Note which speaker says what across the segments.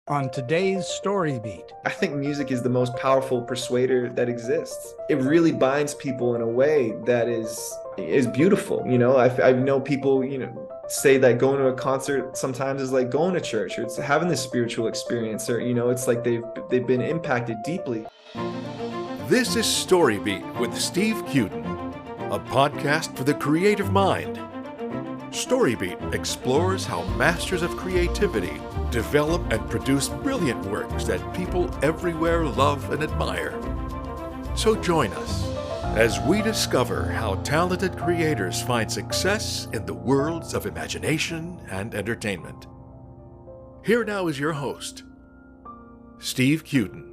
Speaker 1: on today's StoryBeat.
Speaker 2: I think music is the most powerful persuader that exists. It really binds people in a way that is beautiful. I know people, say that going to a concert sometimes is like going to church, or it's having this spiritual experience, or it's like they've been impacted deeply.
Speaker 3: This is StoryBeat with Steve Cuden, a podcast for the creative mind. StoryBeat explores how masters of creativity develop and produce brilliant works that people everywhere love and admire. So join us as we discover how talented creators find success in the worlds of imagination and entertainment. Here now is your host, Steve Cuden.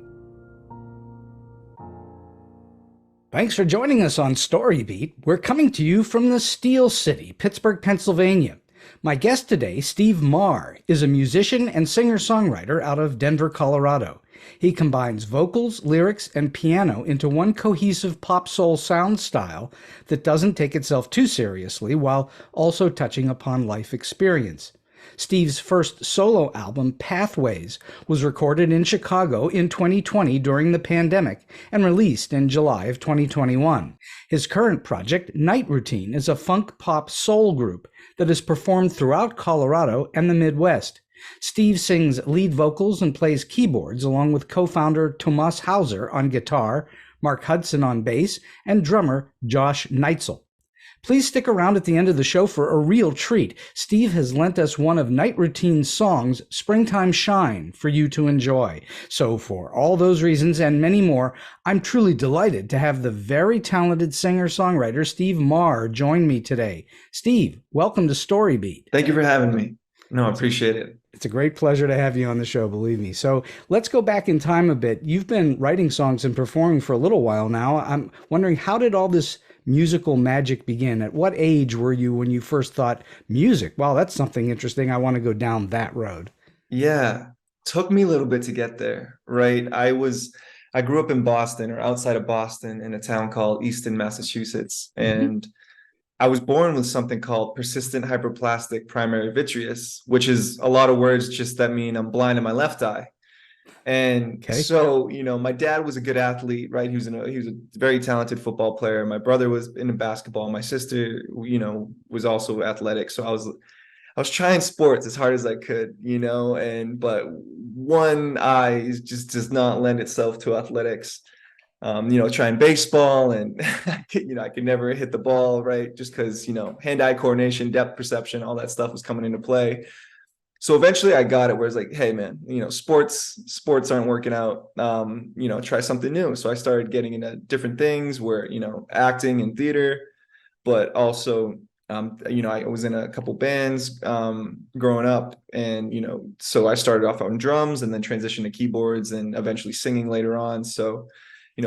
Speaker 1: Thanks for joining us on StoryBeat. We're coming to you from the Steel City, Pittsburgh, Pennsylvania. My guest today, Steve Maher, is a musician and singer-songwriter out of Denver, Colorado. He combines vocals, lyrics, and piano into one cohesive pop-soul sound style that doesn't take itself too seriously while also touching upon life experience. Steve's first solo album, Pathways, was recorded in Chicago in 2020 during the pandemic and released in July of 2021. His current project, Night Routine, is a funk pop soul group that is performed throughout Colorado and the Midwest. Steve sings lead vocals and plays keyboards along with co-founder Tomas Houser on guitar, Marc Hudson on bass, and drummer Josh Neitzel. Please stick around at the end of the show for a real treat. Steve has lent us one of Night Routine's songs, Springtime Shine, for you to enjoy. So for all those reasons and many more, I'm truly delighted to have the very talented singer-songwriter Steve Maher join me today. Steve, welcome to StoryBeat.
Speaker 2: Thank you for having me. No, I appreciate it.
Speaker 1: It's a great pleasure to have you on the show, believe me. So let's go back in time a bit. You've been writing songs and performing for a little while now. I'm wondering, how did all this musical magic begin? At what age were you when you first thought, music? Wow, that's something interesting. I want to go down that road.
Speaker 2: Yeah, took me a little bit to get there, right? I grew up in Boston, or outside of Boston, in a town called Easton, Massachusetts. And I was born with something called persistent hyperplastic primary vitreous, which is a lot of words just that mean I'm blind in my left eye. And so, my dad was a good athlete, right? He was a very talented football player. My brother was into basketball. My sister, was also athletic. So I was trying sports as hard as I could, but one eye just does not lend itself to athletics. Trying baseball, and I could never hit the ball right, just because hand-eye coordination, depth perception, all that stuff was coming into play. So eventually I got it where it's like, hey man, sports aren't working out. Try something new. So I started getting into different things where, acting and theater, but also, I was in a couple bands growing up, and, so I started off on drums and then transitioned to keyboards and eventually singing later on. So,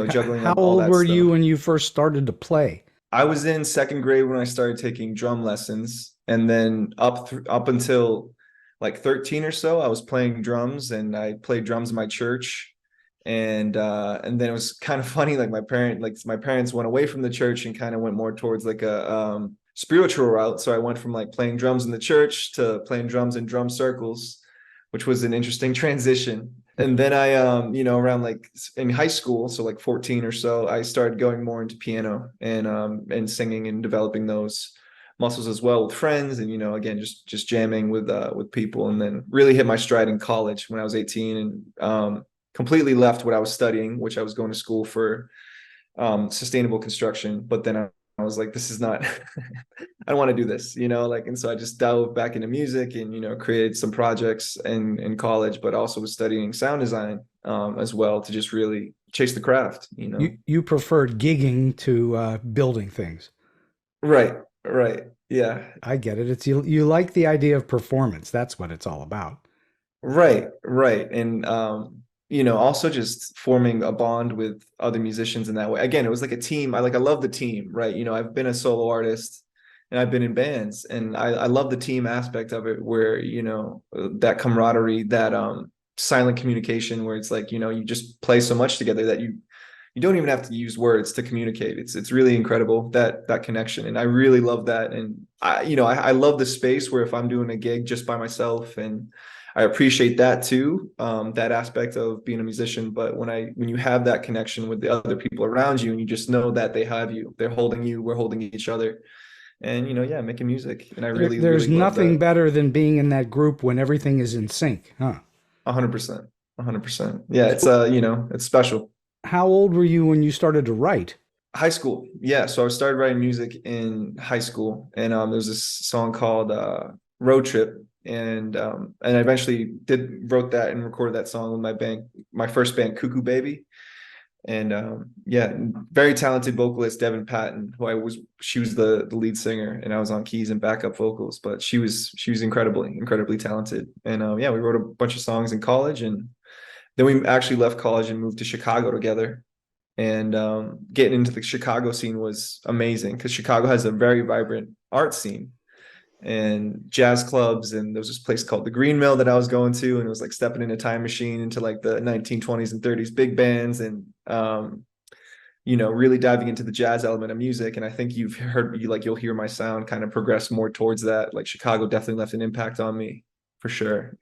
Speaker 2: juggling
Speaker 1: How
Speaker 2: up all
Speaker 1: old
Speaker 2: that
Speaker 1: were
Speaker 2: stuff.
Speaker 1: you when you first started to play?
Speaker 2: I was in second grade when I started taking drum lessons, and then up until like 13 or so, I was playing drums, and I played drums in my church. And then it was kind of funny, like my parents went away from the church and kind of went more towards like a spiritual route. So I went from like playing drums in the church to playing drums in drum circles, which was an interesting transition. And then I, around like in high school, so like 14 or so, I started going more into piano and singing and developing those muscles as well with friends, and again just jamming with people. And then really hit my stride in college when I was 18, and completely left what I was studying, which I was going to school for sustainable construction. But then I was like, this is not I don't want to do this, and so I just dove back into music and created some projects in college, but also was studying sound design as well, to just really chase the craft.
Speaker 1: You preferred gigging to building things.
Speaker 2: Right, yeah.
Speaker 1: I get it. It's you like the idea of performance. That's what it's all about.
Speaker 2: Right. And also just forming a bond with other musicians in that way. Again, it was like a team. I love the team, right? I've been a solo artist and I've been in bands, and I love the team aspect of it, where, that camaraderie, that silent communication, where it's like, you just play so much together that you don't even have to use words to communicate. It's really incredible, that connection. And I really love that. And I love the space where if I'm doing a gig just by myself, and I appreciate that too, that aspect of being a musician. But when you have that connection with the other people around you, and you just know that they have you, they're holding you, we're holding each other, and yeah, making music. And I really,
Speaker 1: There's
Speaker 2: really love
Speaker 1: nothing
Speaker 2: that.
Speaker 1: better than being in that group when everything is in sync, huh?
Speaker 2: 100%, 100%. Yeah, it's
Speaker 1: So
Speaker 2: it's special.
Speaker 1: how old were you when you started to write?
Speaker 2: High school, yeah. So I started writing music in high school, and there's this song called "Road Trip," and I eventually wrote that and recorded that song with my band, my first band, Cuckoo Baby. And yeah, very talented vocalist Devin Patton, she was the lead singer, and I was on keys and backup vocals, but she was incredibly talented. And yeah, we wrote a bunch of songs in college, and then we actually left college and moved to Chicago together. And getting into the Chicago scene was amazing, because Chicago has a very vibrant art scene and jazz clubs. And there was this place called the Green Mill that I was going to, and it was like stepping in a time machine into like the 1920s and 30s big bands, and really diving into the jazz element of music. And I think you'll hear my sound kind of progress more towards that. Like Chicago definitely left an impact on me for sure.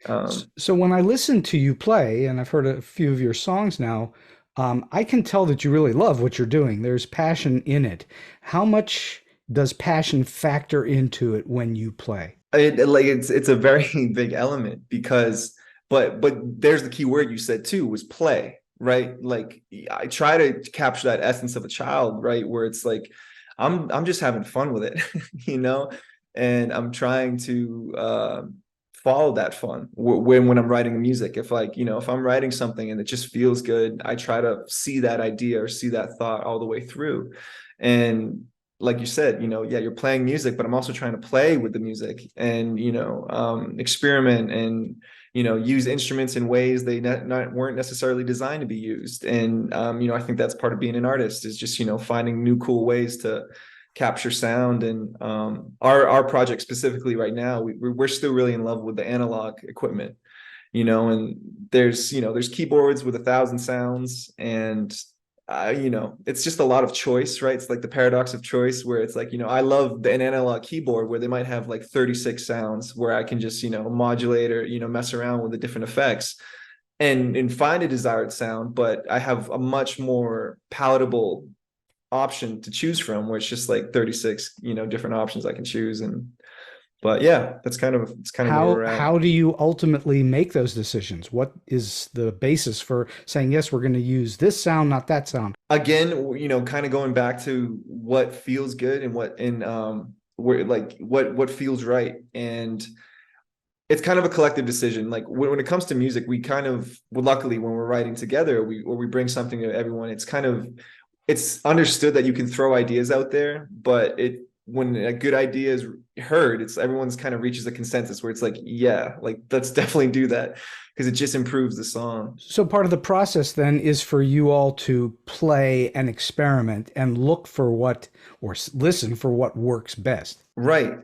Speaker 1: So when I listen to you play, and I've heard a few of your songs now, I can tell that you really love what you're doing. There's passion in it. How much does passion factor into it when you play?
Speaker 2: It's a very big element, because but there's the key word you said too, was play, right? Like I try to capture that essence of a child, right, where it's like I'm just having fun with it, and I'm trying to follow that fun when I'm writing music. If if I'm writing something and it just feels good, I try to see that idea or see that thought all the way through. And like you said, yeah, you're playing music, but I'm also trying to play with the music, and experiment, and use instruments in ways they weren't necessarily designed to be used. And I think that's part of being an artist, is just finding new cool ways to capture sound. And our project specifically right now, we're still really in love with the analog equipment, and there's keyboards with 1,000 sounds, and it's just a lot of choice, right? It's like the paradox of choice, where it's like, I love an analog keyboard where they might have like 36 sounds, where I can just, modulate or, mess around with the different effects and find a desired sound. But I have a much more palatable option to choose from, where it's just like 36, different options I can choose. But yeah, it's kind of where we're at.
Speaker 1: How do you ultimately make those decisions? What is the basis for saying, yes, we're going to use this sound, not that sound?
Speaker 2: Again, kind of going back to what feels good, and what feels right. And it's kind of a collective decision. Like when it comes to music, we kind of, well, luckily when we're writing together, we bring something to everyone. It's understood that you can throw ideas out there, but when a good idea is heard, everyone's kind of reaches a consensus where it's like, yeah, like let's definitely do that, because it just improves the song.
Speaker 1: So part of the process then is for you all to play and experiment and look for listen for what works best.
Speaker 2: Right.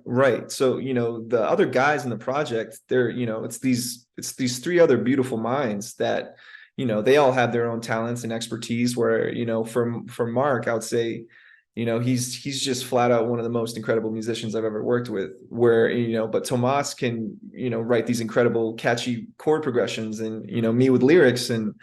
Speaker 2: So, the other guys in the project, they're, it's these 3 other beautiful minds that, they all have their own talents and expertise, where, for Marc, I would say, he's just flat out one of the most incredible musicians I've ever worked with, where, but Tomas can, write these incredible catchy chord progressions, and, me with lyrics and,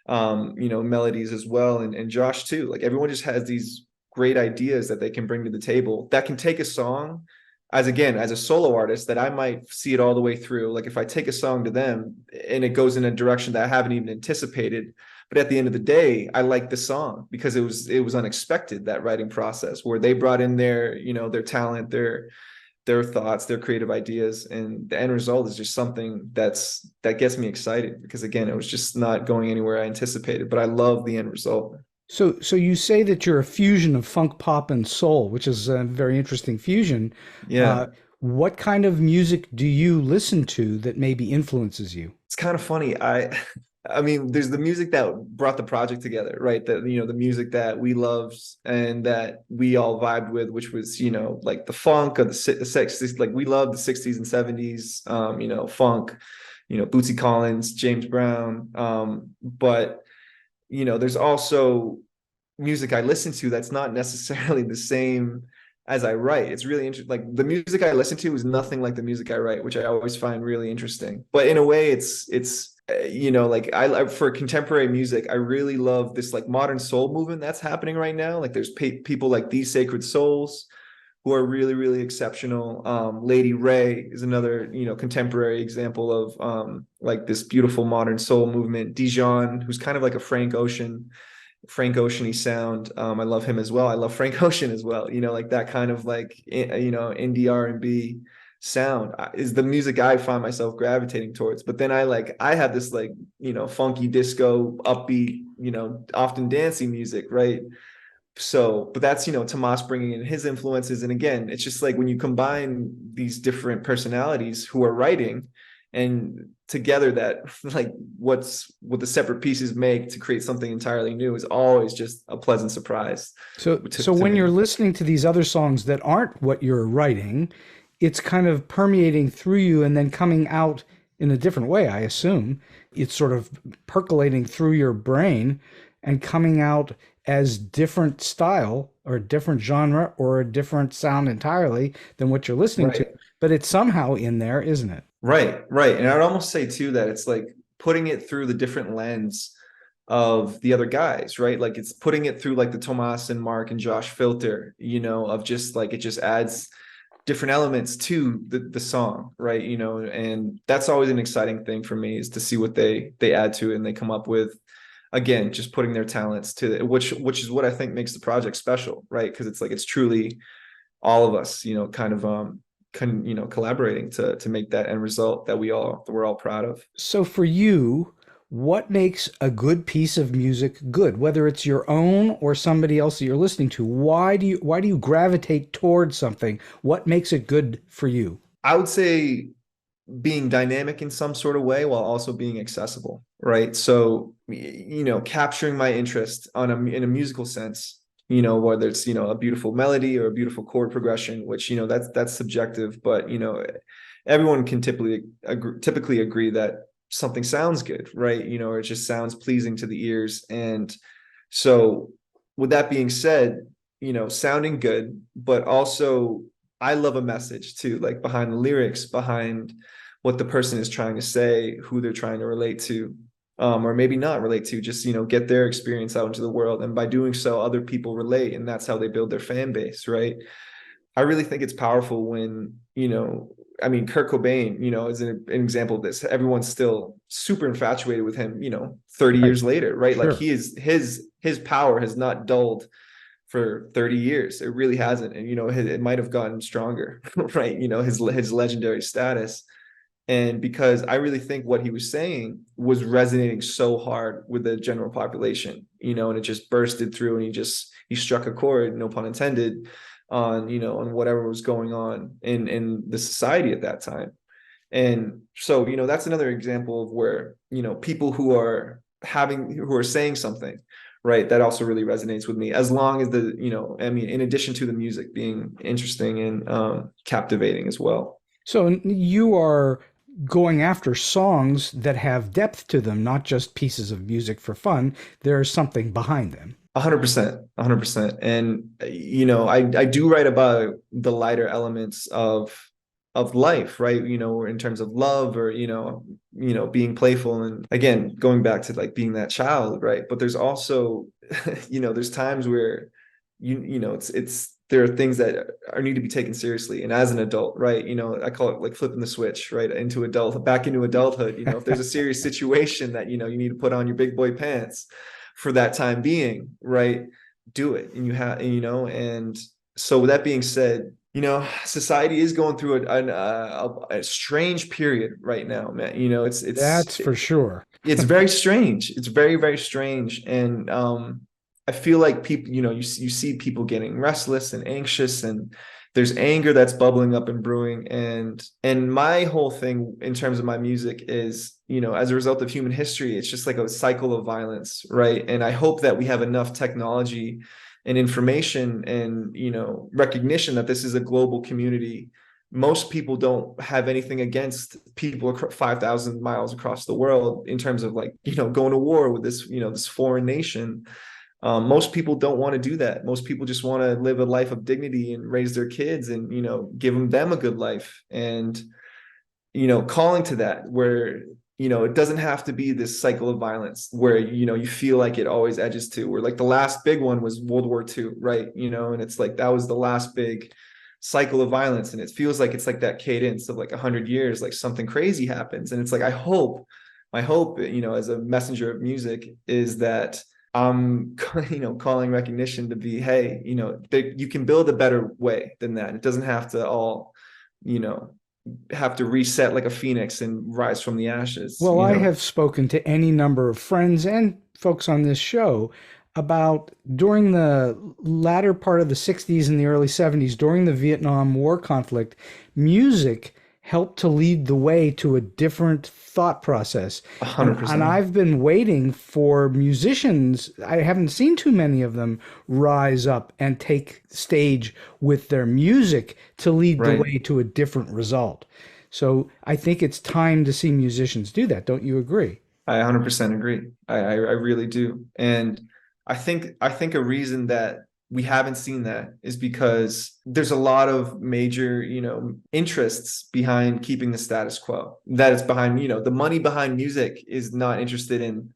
Speaker 2: melodies as well. And Josh too. Like everyone just has these great ideas that they can bring to the table that can take a song, as a solo artist, that I might see it all the way through. Like if I take a song to them and it goes in a direction that I haven't even anticipated, but at the end of the day, I like the song because it was unexpected, that writing process where they brought in their talent, their thoughts, their creative ideas, and the end result is just something that gets me excited, because again, it was just not going anywhere I anticipated, but I love the end result.
Speaker 1: So you say that you're a fusion of funk, pop, and soul, which is a very interesting fusion.
Speaker 2: Yeah.
Speaker 1: What kind of music do you listen to that maybe influences you?
Speaker 2: It's kind of funny. I mean, there's the music that brought the project together, right? That, the music that we loved and that we all vibed with, which was, like the funk of the 60s. Like we loved the 60s and 70s, funk, Bootsy Collins, James Brown. But, there's also music I listen to that's not necessarily the same as I write. It's really interesting. Like the music I listen to is nothing like the music I write, which I always find really interesting. But in a way, it's like I for contemporary music, I really love this like modern soul movement that's happening right now. Like there's people like These Sacred Souls who are really, really exceptional. Lady Ray is another, contemporary example of like this beautiful modern soul movement. Dijon, who's kind of like a Frank Ocean-y sound. I love him as well. I love Frank Ocean as well. Like that kind of like, indie R&B sound is the music I find myself gravitating towards. But then I have this like, funky disco, upbeat, often dancey music, right? So, but that's, Tomas bringing in his influences. And again, it's just like when you combine these different personalities who are writing and together, that like what the separate pieces make to create something entirely new is always just a pleasant surprise.
Speaker 1: So when
Speaker 2: me.
Speaker 1: you're listening to these other songs that aren't what you're writing, it's kind of permeating through you and then coming out in a different way, I assume. It's sort of percolating through your brain and coming out as different style or a different genre or a different sound entirely than what you're listening to. But it's somehow in there, isn't it?
Speaker 2: Right. And I'd almost say too that it's like putting it through the different lens of the other guys, right? Like it's putting it through like the Tomas and Marc and Josh filter, of just like it just adds different elements to the song, right? And that's always an exciting thing for me, is to see what they add to it and they come up with. Again, just putting their talents to it, which is what I think makes the project special, right? Because it's like it's truly all of us, kind of collaborating to make that end result that we're all proud of.
Speaker 1: So for you, what makes a good piece of music good? Whether it's your own or somebody else that you're listening to, why do you gravitate towards something? What makes it good for you?
Speaker 2: I would say being dynamic in some sort of way while also being accessible, right? So, capturing my interest in a musical sense, whether it's, a beautiful melody or a beautiful chord progression, which, that's subjective, but, everyone can typically agree that something sounds good, right? Or it just sounds pleasing to the ears. And so with that being said, sounding good, but also I love a message too, like behind the lyrics, behind what the person is trying to say, who they're trying to relate to, or maybe not relate to, just, get their experience out into the world. And by doing so, other people relate, and that's how they build their fan base, right? I really think it's powerful when, Kurt Cobain, is an example of this. Everyone's still super infatuated with him, 30 years later, right?
Speaker 1: Sure.
Speaker 2: Like his power has not dulled for 30 years. It really hasn't. And, it might have gotten stronger, right? His legendary status. And because I really think what he was saying was resonating so hard with the general population, and it just bursted through, and he struck a chord, no pun intended, on whatever was going on in the society at that time. And so, that's another example of where, people who are saying something, right, that also really resonates with me, as long as in addition to the music being interesting and captivating as well.
Speaker 1: So you are going after songs that have depth to them, not just pieces of music for fun. There's something behind them.
Speaker 2: 100%. And, I do write about the lighter elements of life, right? In terms of love or, being playful. And again, going back to like being that child, right? But there's also, there's times where, there are things that need to be taken seriously. And as an adult, right, I call it like flipping the switch, right, back into adulthood. If there's a serious situation that, you need to put on your big boy pants for that time being, right, do it. And and so with that being said, society is going through a strange period right now, man.
Speaker 1: That's for sure.
Speaker 2: It's very strange. It's very, very strange. And, I feel like people, you see people getting restless and anxious, and there's anger that's bubbling up and brewing. And my whole thing in terms of my music is, as a result of human history, it's just like a cycle of violence, right? And I hope that we have enough technology and information and, recognition that this is a global community. Most people don't have anything against people 5,000 miles across the world in terms of like, going to war with this, this foreign nation. Most people don't want to do that. Most people just want to live a life of dignity and raise their kids and, give them a good life. And, calling to that where, it doesn't have to be this cycle of violence where, you feel like it always edges to, where like the last big one was World War II, right? And it's like, that was the last big cycle of violence. And it feels like it's like that cadence of like 100 years, like something crazy happens. And it's like, my hope, as a messenger of music is that I'm, calling recognition to be, hey, you can build a better way than that. It doesn't have to all, have to reset like a phoenix and rise from the ashes.
Speaker 1: Well, I have spoken to any number of friends and folks on this show about during the latter part of the 60s and the early 70s, during the Vietnam War conflict, music helped to lead the way to a different thought process.
Speaker 2: 100%.
Speaker 1: And I've been waiting for musicians, I haven't seen too many of them rise up and take stage with their music to lead the way to a different result. So I think it's time to see musicians do that. Don't you agree?
Speaker 2: I 100% agree. I really do. And I think a reason that we haven't seen that is because there's a lot of major, interests behind keeping the status quo. That it's behind, the money behind music is not interested in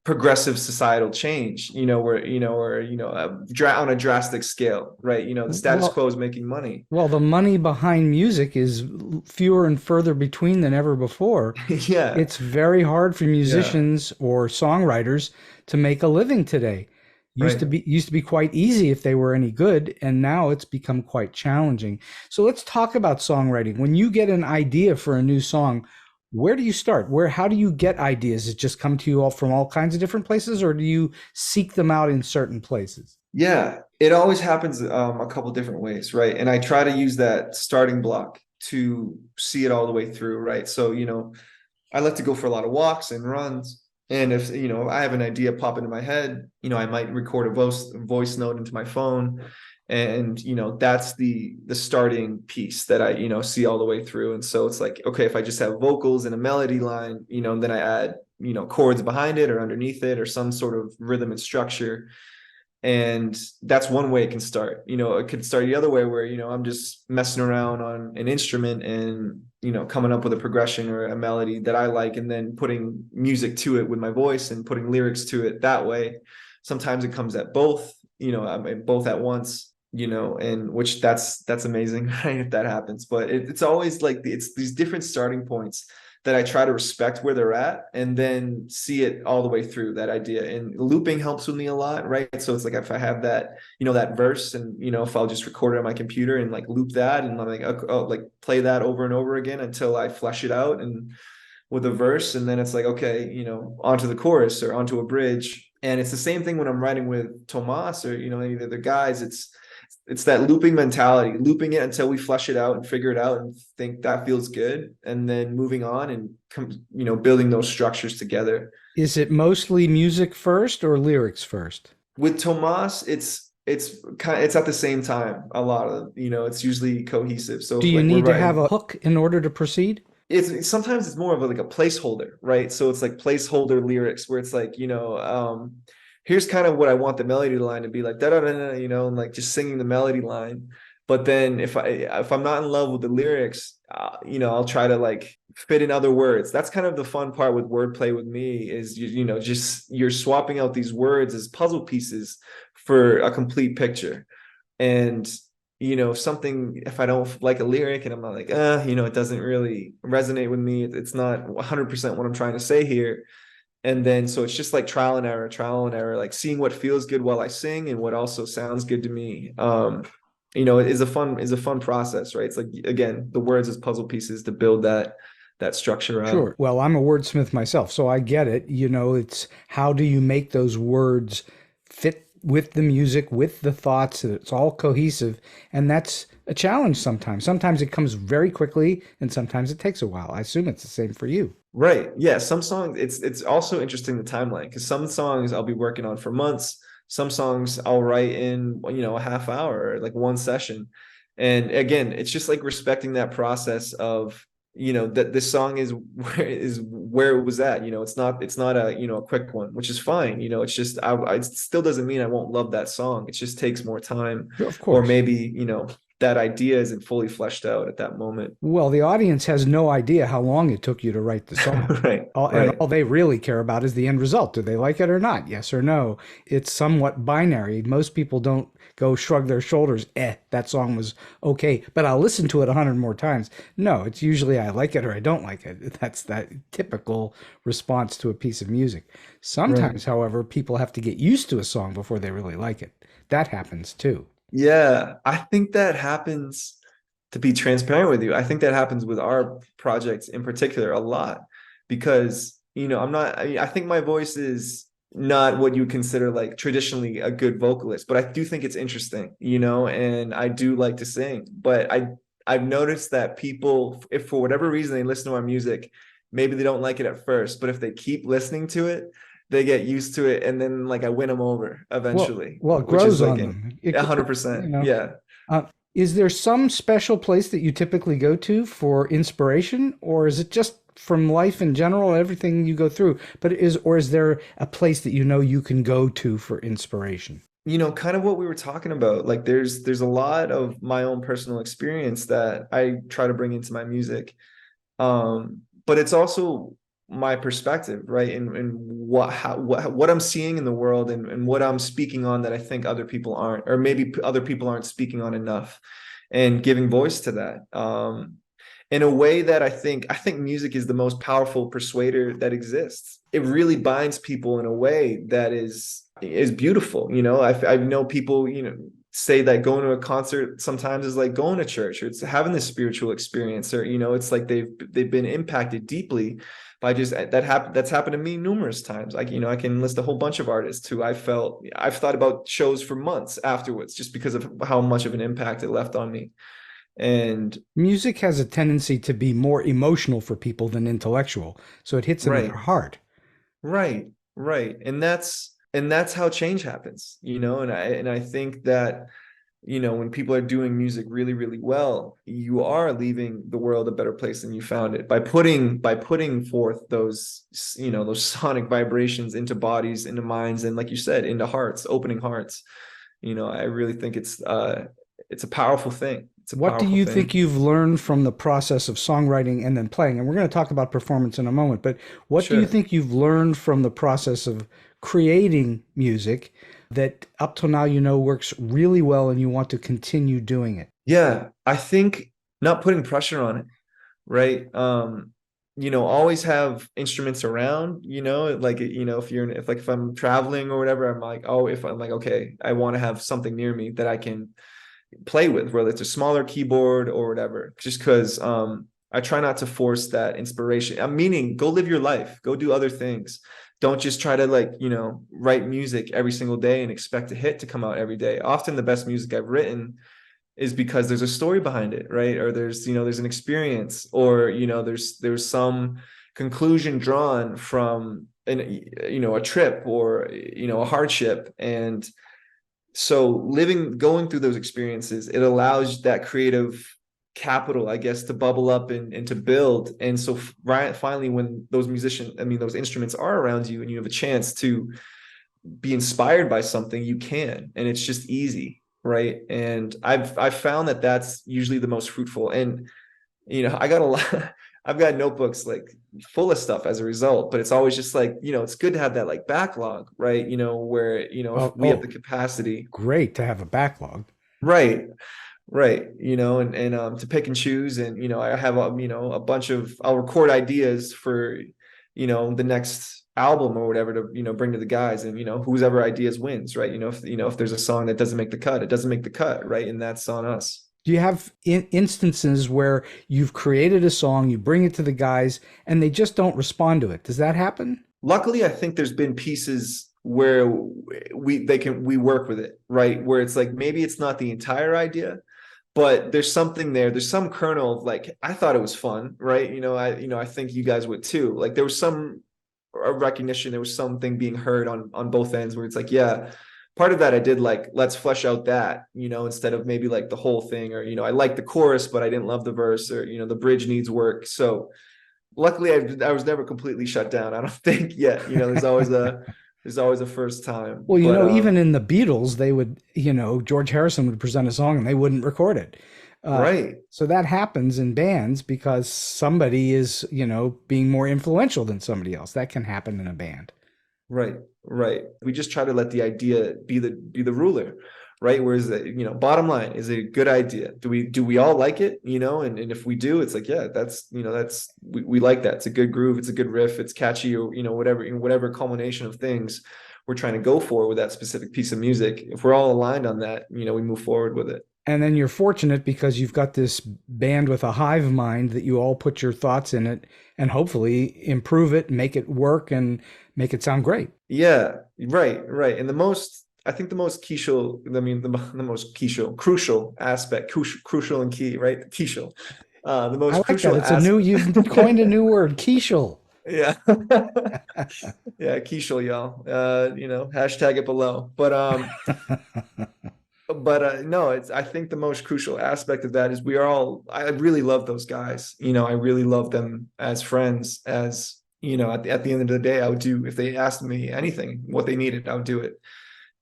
Speaker 2: progressive societal change, or on a drastic scale, right? The status quo is making money.
Speaker 1: Well, the money behind music is fewer and further between than ever before.
Speaker 2: Yeah.
Speaker 1: It's very hard for musicians or songwriters to make a living today. Used to be quite easy if they were any good, and now it's become quite challenging. So let's talk about songwriting. When you get an idea for a new song, where do you start? How do you get ideas? Does it just come to you all from all kinds of different places, or do you seek them out in certain places?
Speaker 2: Yeah, it always happens a couple different ways, right? And I try to use that starting block to see it all the way through, right? So, I like to go for a lot of walks and runs. And if, I have an idea pop into my head, I might record a voice note into my phone. And, that's the starting piece that I, see all the way through. And so it's like, okay, if I just have vocals and a melody line, then I add, chords behind it or underneath it or some sort of rhythm and structure. And that's one way it can start. It could start the other way where, I'm just messing around on an instrument and, coming up with a progression or a melody that I like, and then putting music to it with my voice and putting lyrics to it that way. Sometimes it comes at both, both at once, and which that's amazing, right? If that happens, but it's always like it's these different starting points that I try to respect where they're at and then see it all the way through that idea. And looping helps with me a lot, right? So it's like if I have that, that verse and, if I'll just record it on my computer and like loop that and I'm like, like play that over and over again until I flesh it out and with a verse. And then it's like, okay, onto the chorus or onto a bridge. And it's the same thing when I'm writing with Tomas or, any of the other guys. It's that looping mentality, looping it until we flesh it out and figure it out and think that feels good. And then moving on and, building those structures together.
Speaker 1: Is it mostly music first or lyrics first?
Speaker 2: With Tomas, it's at the same time. A lot of, it's usually cohesive. So
Speaker 1: do you need to have a hook in order to proceed?
Speaker 2: It's sometimes it's more of like a placeholder, right? So it's like placeholder lyrics where it's like, here's kind of what I want the melody line to be like, da da da da, and like just singing the melody line. But then if I'm not in love with the lyrics, I'll try to like fit in other words. That's kind of the fun part with wordplay with me is just you're swapping out these words as puzzle pieces for a complete picture. And something, if I don't like a lyric and I'm not like, it doesn't really resonate with me. It's not 100% what I'm trying to say here. And then, so it's just like trial and error, like seeing what feels good while I sing and what also sounds good to me. It is a fun process, right? It's like, again, the words as puzzle pieces to build that structure out.
Speaker 1: Sure. Well, I'm a wordsmith myself, so I get it. It's how do you make those words fit with the music, with the thoughts, that it's all cohesive. And that's a challenge sometimes. Sometimes it comes very quickly and sometimes it takes a while. I assume it's the same for you.
Speaker 2: Right. Yeah. Some songs, it's also interesting, the timeline, because some songs I'll be working on for months. Some songs I'll write in, a half hour, or like one session. And again, it's just like respecting that process of, that this song is where it was at. It's not a, a quick one, which is fine. It's just, it still doesn't mean I won't love that song. It just takes more time,
Speaker 1: Of
Speaker 2: or
Speaker 1: course.
Speaker 2: maybe, that idea isn't fully fleshed out at that moment.
Speaker 1: Well, the audience has no idea how long it took you to write the song.
Speaker 2: Right.
Speaker 1: And
Speaker 2: Right.
Speaker 1: all they really care about is the end result. Do they like it or not? Yes or no. It's somewhat binary. Most people don't go shrug their shoulders, that song was okay, but I'll listen to it 100 more times. No, it's usually I like it or I don't like it. That's that typical response to a piece of music.
Speaker 2: Right.
Speaker 1: Sometimes, however, people have to get used to a song before they really like it. That happens too.
Speaker 2: Yeah. I think that happens, to be transparent with you. I think that happens with our projects in particular a lot, because, I think my voice is not what you would consider like traditionally a good vocalist, but I do think it's interesting, and I do like to sing. But I've noticed that people, if for whatever reason they listen to our music, maybe they don't like it at first, but if they keep listening to it, they get used to it, and then like I win them over eventually,
Speaker 1: Well, it
Speaker 2: which is
Speaker 1: grows
Speaker 2: like
Speaker 1: on them.
Speaker 2: a
Speaker 1: You
Speaker 2: 100%.
Speaker 1: know,
Speaker 2: Yeah.
Speaker 1: uh, is there some special place that you typically go to for inspiration, or is it just from life in general, everything you go through? Or is there a place that you know you can go to for inspiration?
Speaker 2: Kind of what we were talking about. Like there's a lot of my own personal experience that I try to bring into my music. But it's also my perspective, right? And what I'm seeing in the world, and what I'm speaking on that I think other people aren't, or maybe other people aren't speaking on enough, and giving voice to that. In a way that I think music is the most powerful persuader that exists. It really binds people in a way that is beautiful. I know people, say that going to a concert sometimes is like going to church, or it's having this spiritual experience, or it's like they've been impacted deeply by just that's happened to me numerous times. Like, I can list a whole bunch of artists who I've thought about shows for months afterwards, just because of how much of an impact it left on me. And
Speaker 1: Music has a tendency to be more emotional for people than intellectual, so it hits them in
Speaker 2: right.
Speaker 1: their heart.
Speaker 2: Right, right. And that's how change happens, and I think that, when people are doing music really, really well, you are leaving the world a better place than you found it, by putting forth those sonic vibrations into bodies, into minds, and, like you said, into hearts, opening hearts. I really think it's a powerful thing. It's a
Speaker 1: What do
Speaker 2: powerful
Speaker 1: you think
Speaker 2: thing.
Speaker 1: you've learned from the process of songwriting and then playing? And we're going to talk about performance in a moment, but what do you
Speaker 2: Sure.
Speaker 1: think you've learned from the process of creating music that up till now you know works really well and you want to continue doing it?
Speaker 2: Yeah, I think not putting pressure on it, right? Always have instruments around, like, if I'm traveling or whatever, I'm like, oh, if I'm like, okay, I want to have something near me that I can play with, whether it's a smaller keyboard or whatever, just because I try not to force that inspiration. I'm meaning, go live your life, go do other things. Don't just try to, like, write music every single day and expect a hit to come out every day. Often the best music I've written is because there's a story behind it, right? Or there's an experience, or there's some conclusion drawn from a trip, or a hardship. And so going through those experiences, it allows that creative capital, I guess, to bubble up and to build. And so right, finally, when those instruments are around you and you have a chance to be inspired by something, you can, and it's just easy, right? And I've found that that's usually the most fruitful. And I got a lot. I've got notebooks like full of stuff as a result, but it's always just like, it's good to have that like backlog, right? Where, if
Speaker 1: Oh,
Speaker 2: we have the
Speaker 1: oh,
Speaker 2: capacity,
Speaker 1: great to have a backlog.
Speaker 2: right, right, and to pick and choose. And, I have, a bunch of, I'll record ideas for, the next album or whatever to, bring to the guys, and, whose ever ideas wins, right? If there's a song that doesn't make the cut, it doesn't make the cut, right? And that's on us.
Speaker 1: Do you have instances where you've created a song, you bring it to the guys, and they just don't respond to it? Does that happen?
Speaker 2: Luckily, I think there's been pieces where we work with it, right? Where it's like, maybe it's not the entire idea, but there's something there. There's some kernel of like, I thought it was fun, right? I think you guys would too. Like, there was some recognition, there was something being heard on both ends, where it's like, yeah, part of that I did like, let's flesh out that, instead of maybe like the whole thing, or, I like the chorus, but I didn't love the verse, or, the bridge needs work. So luckily I was never completely shut down, I don't think, yet. There's always a first time.
Speaker 1: Well,
Speaker 2: But
Speaker 1: even in the Beatles, they would, George Harrison would present a song and they wouldn't record it.
Speaker 2: right.
Speaker 1: So that happens in bands because somebody is, being more influential than somebody else. That can happen in a band.
Speaker 2: Right, right. We just try to let the idea be the ruler, right? Whereas bottom line, is it a good idea? Do we all like it? And if we do, it's like, yeah, we like that. It's a good groove, it's a good riff, it's catchy, or whatever culmination of things we're trying to go for with that specific piece of music. If we're all aligned on that, we move forward with it.
Speaker 1: And then you're fortunate because you've got this band with a hive mind that you all put your thoughts in it and hopefully improve it, make it work, and make it sound great.
Speaker 2: Yeah, right. And the most crucial aspect, crucial and key, right? Crucial. The most
Speaker 1: I like
Speaker 2: crucial
Speaker 1: that. You've coined a new word, quichel.
Speaker 2: Yeah. Yeah, quichel, y'all. Hashtag it below. But no, I think the most crucial aspect of that is I really love those guys. I really love them as friends. As at the end of the day, I would do, if they asked me anything, what they needed, I would do it.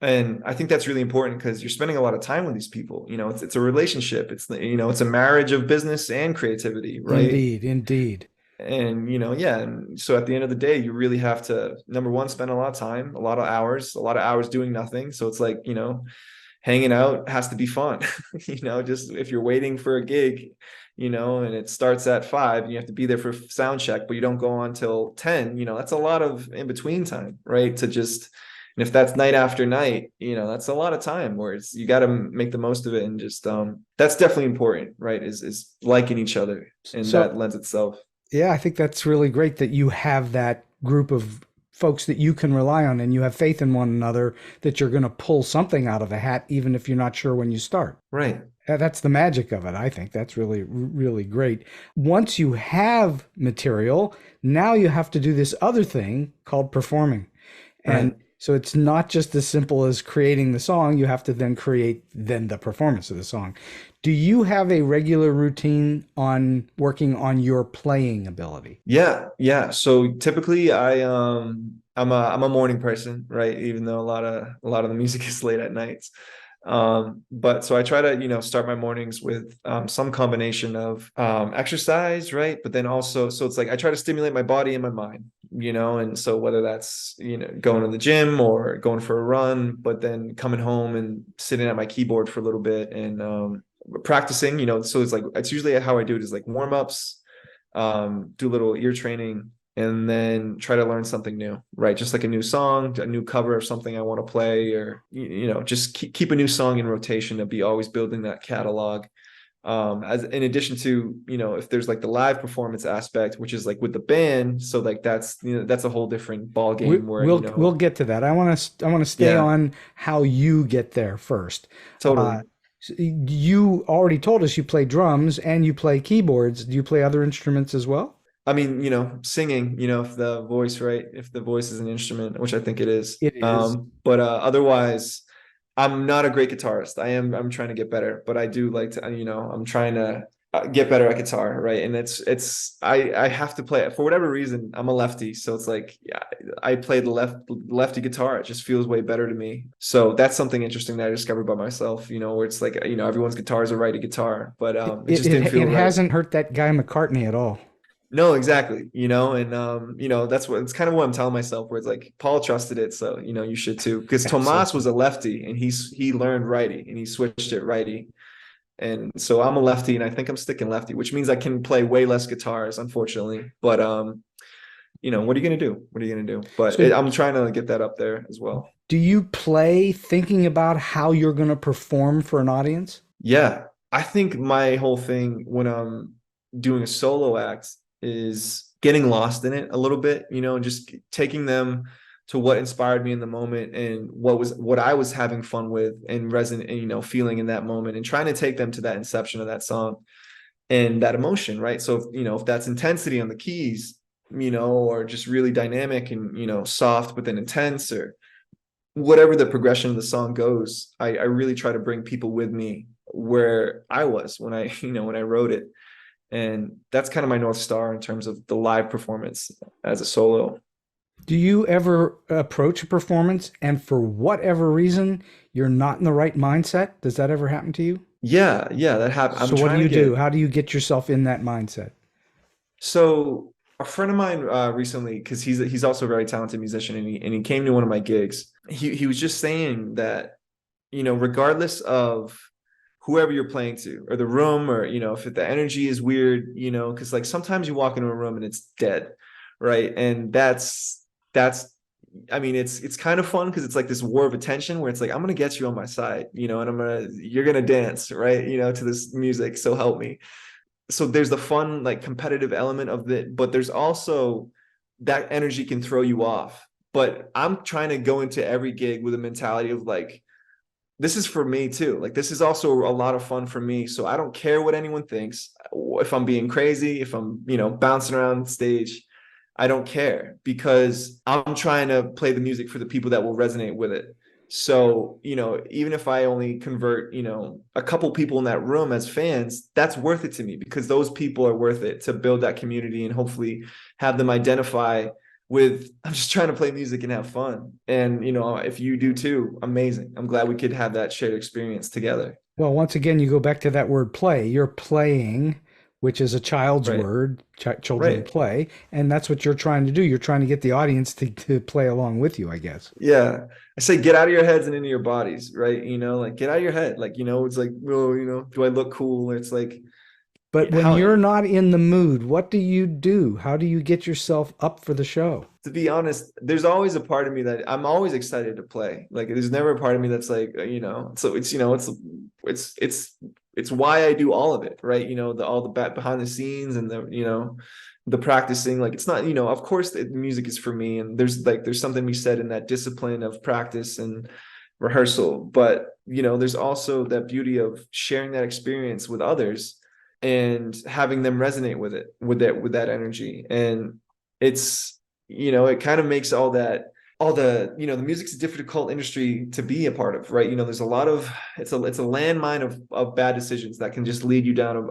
Speaker 2: And I think that's really important because you're spending a lot of time with these people. It's a relationship. It's it's a marriage of business and creativity, right?
Speaker 1: Indeed.
Speaker 2: And yeah, and so at the end of the day, you really have to, number one, spend a lot of time, a lot of hours doing nothing. So it's like, hanging out has to be fun. Just if you're waiting for a gig, and it starts at 5, and you have to be there for sound check, but you don't go on till 10, that's a lot of in between time, right? And if that's night after night, that's a lot of time where you got to make the most of it. And just, that's definitely important, right? Is liking each other. And so, that lends itself.
Speaker 1: Yeah, I think that's really great that you have that group of folks that you can rely on, and you have faith in one another that you're going to pull something out of a hat, even if you're not sure when you start.
Speaker 2: Right.
Speaker 1: That's the magic of it. I think that's really, really great. Once you have material, now you have to do this other thing called performing. And
Speaker 2: right.
Speaker 1: So it's not just as simple as creating the song. You have to then create the performance of the song. Do you have a regular routine on working on your playing ability?
Speaker 2: Yeah. So typically I'm a morning person, right? Even though a lot of the music is late at nights. But so I try to, start my mornings with some combination of exercise, right? But then also, so it's like I try to stimulate my body and my mind, and so whether that's, going to the gym or going for a run, but then coming home and sitting at my keyboard for a little bit and practicing, so it's usually how I do it is like warm-ups, do a little ear training, and then try to learn something new, right? Just like a new song, a new cover of something I want to play, or, just keep a new song in rotation, to be always building that catalog. As in addition to, if there's like the live performance aspect, which is like with the band. So like, that's a whole different ball game
Speaker 1: we'll get to that. I want to stay on how you get there first.
Speaker 2: Totally.
Speaker 1: You already told us you play drums and you play keyboards. Do you play other instruments as well?
Speaker 2: I mean, singing, if the voice is an instrument, which I think it is.
Speaker 1: It is.
Speaker 2: But otherwise, I'm not a great guitarist. I'm trying to get better, but I do like to, I'm trying to get better at guitar, right? And I have to play it for whatever reason. I'm a lefty, so it's like, I play the lefty guitar. It just feels way better to me. So that's something interesting that I discovered by myself. Where it's like, everyone's guitar is a righty guitar, but it just didn't feel right.
Speaker 1: It hasn't hurt that guy McCartney at all.
Speaker 2: No, exactly. And that's it's kind of what I'm telling myself, where it's like Paul trusted it, so you should too. Because Tomas was a lefty and he learned righty and he switched it righty. And so I'm a lefty and I think I'm sticking lefty, which means I can play way less guitars, unfortunately. But what are you gonna do? But I'm trying to get that up there as well.
Speaker 1: Do you play thinking about how you're gonna perform for an audience?
Speaker 2: Yeah. I think my whole thing when I'm doing a solo act is getting lost in it a little bit, and just taking them to what inspired me in the moment and what I was having fun with and feeling in that moment, and trying to take them to that inception of that song and that emotion, right? So if that's intensity on the keys, or just really dynamic and soft but then intense, or whatever the progression of the song goes, I really try to bring people with me where I was when I, when I wrote it. And that's kind of my North Star in terms of the live performance as a solo.
Speaker 1: Do you ever approach a performance and for whatever reason you're not in the right mindset? Does that ever happen to you?
Speaker 2: Yeah, that happened. I'm
Speaker 1: So what do
Speaker 2: trying to
Speaker 1: you do?
Speaker 2: get,
Speaker 1: How do you get yourself in that mindset?
Speaker 2: so a friend of mine recently, because he's also a very talented musician, and he came to one of my gigs. He was just saying that, regardless of whoever you're playing to or the room, or if the energy is weird, because like sometimes you walk into a room and it's dead, right? And that's I mean, it's kind of fun because it's like this war of attention where it's like, I'm gonna get you on my side, and you're gonna dance, right, to this music, so help me. So there's the fun, like competitive element of it, but there's also that energy can throw you off. But I'm trying to go into every gig with a mentality of like, this is for me too. Like, this is also a lot of fun for me. So I don't care what anyone thinks. If I'm being crazy, if I'm, bouncing around stage, I don't care, because I'm trying to play the music for the people that will resonate with it. So, even if I only convert, a couple people in that room as fans, that's worth it to me, because those people are worth it to build that community and hopefully have them identify with, I'm just trying to play music and have fun. And, if you do too, amazing. I'm glad we could have that shared experience together.
Speaker 1: Well, once again, you go back to that word play. You're playing, which is a child's
Speaker 2: Right.
Speaker 1: word. Children
Speaker 2: Right.
Speaker 1: play. And that's what you're trying to do. You're trying to get the audience to play along with you, I guess.
Speaker 2: Yeah. I say, get out of your heads and into your bodies, right? Like, get out of your head. Like, it's like, well, do I look cool? It's like,
Speaker 1: But when
Speaker 2: how,
Speaker 1: you're not in the mood, what do you do? How do you get yourself up for the show?
Speaker 2: to be honest, there's always a part of me that I'm always excited to play. Like, there's never a part of me that's like, so it's, it's why I do all of it, right? All the back behind the scenes and the practicing. Like, it's not, of course the music is for me, and there's something we said in that discipline of practice and rehearsal, but there's also that beauty of sharing that experience with others and having them resonate with that energy. And it's, it kind of makes all the, the music's a difficult industry to be a part of, right? There's a lot of, it's a landmine of bad decisions that can just lead you down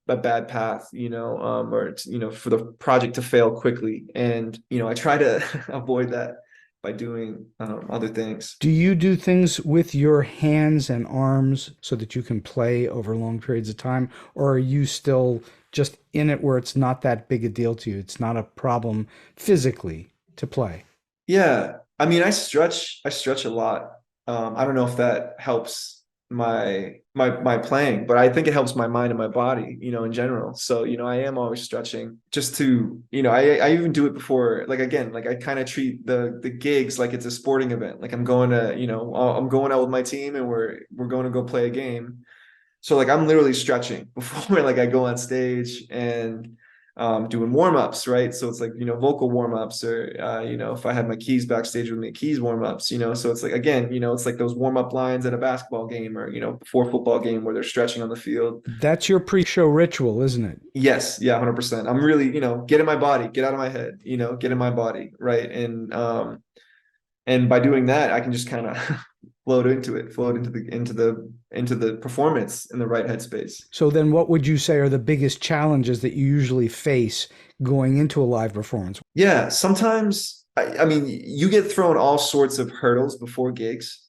Speaker 2: a bad path, or it's, for the project to fail quickly. And, I try to avoid that by doing other things.
Speaker 1: Do you do things with your hands and arms so that you can play over long periods of time? Or are you still just in it where it's not that big a deal to you? It's not a problem physically to play.
Speaker 2: Yeah. I mean, I stretch a lot. I don't know if that helps my playing, but I think it helps my mind and my body, in general. So, I am always stretching just to, I even do it before, like, again, like I kind of treat the gigs like it's a sporting event. Like, I'm going to, I'm going out with my team and we're going to go play a game. So like, I'm literally stretching before like I go on stage and doing warm-ups, right? So it's like, vocal warm-ups, or if I had my keys backstage with me, keys warm-ups, so it's like, again, it's like those warm-up lines at a basketball game, or before a football game where they're stretching on the field.
Speaker 1: That's your pre-show ritual, isn't it?
Speaker 2: Yes, yeah, 100%. I'm really, get in my body, get out of my head, get in my body, right? And by doing that, I can just kind of float into the performance in the right headspace.
Speaker 1: So then what would you say are the biggest challenges that you usually face going into a live performance?
Speaker 2: Yeah, sometimes, I mean, you get thrown all sorts of hurdles before gigs.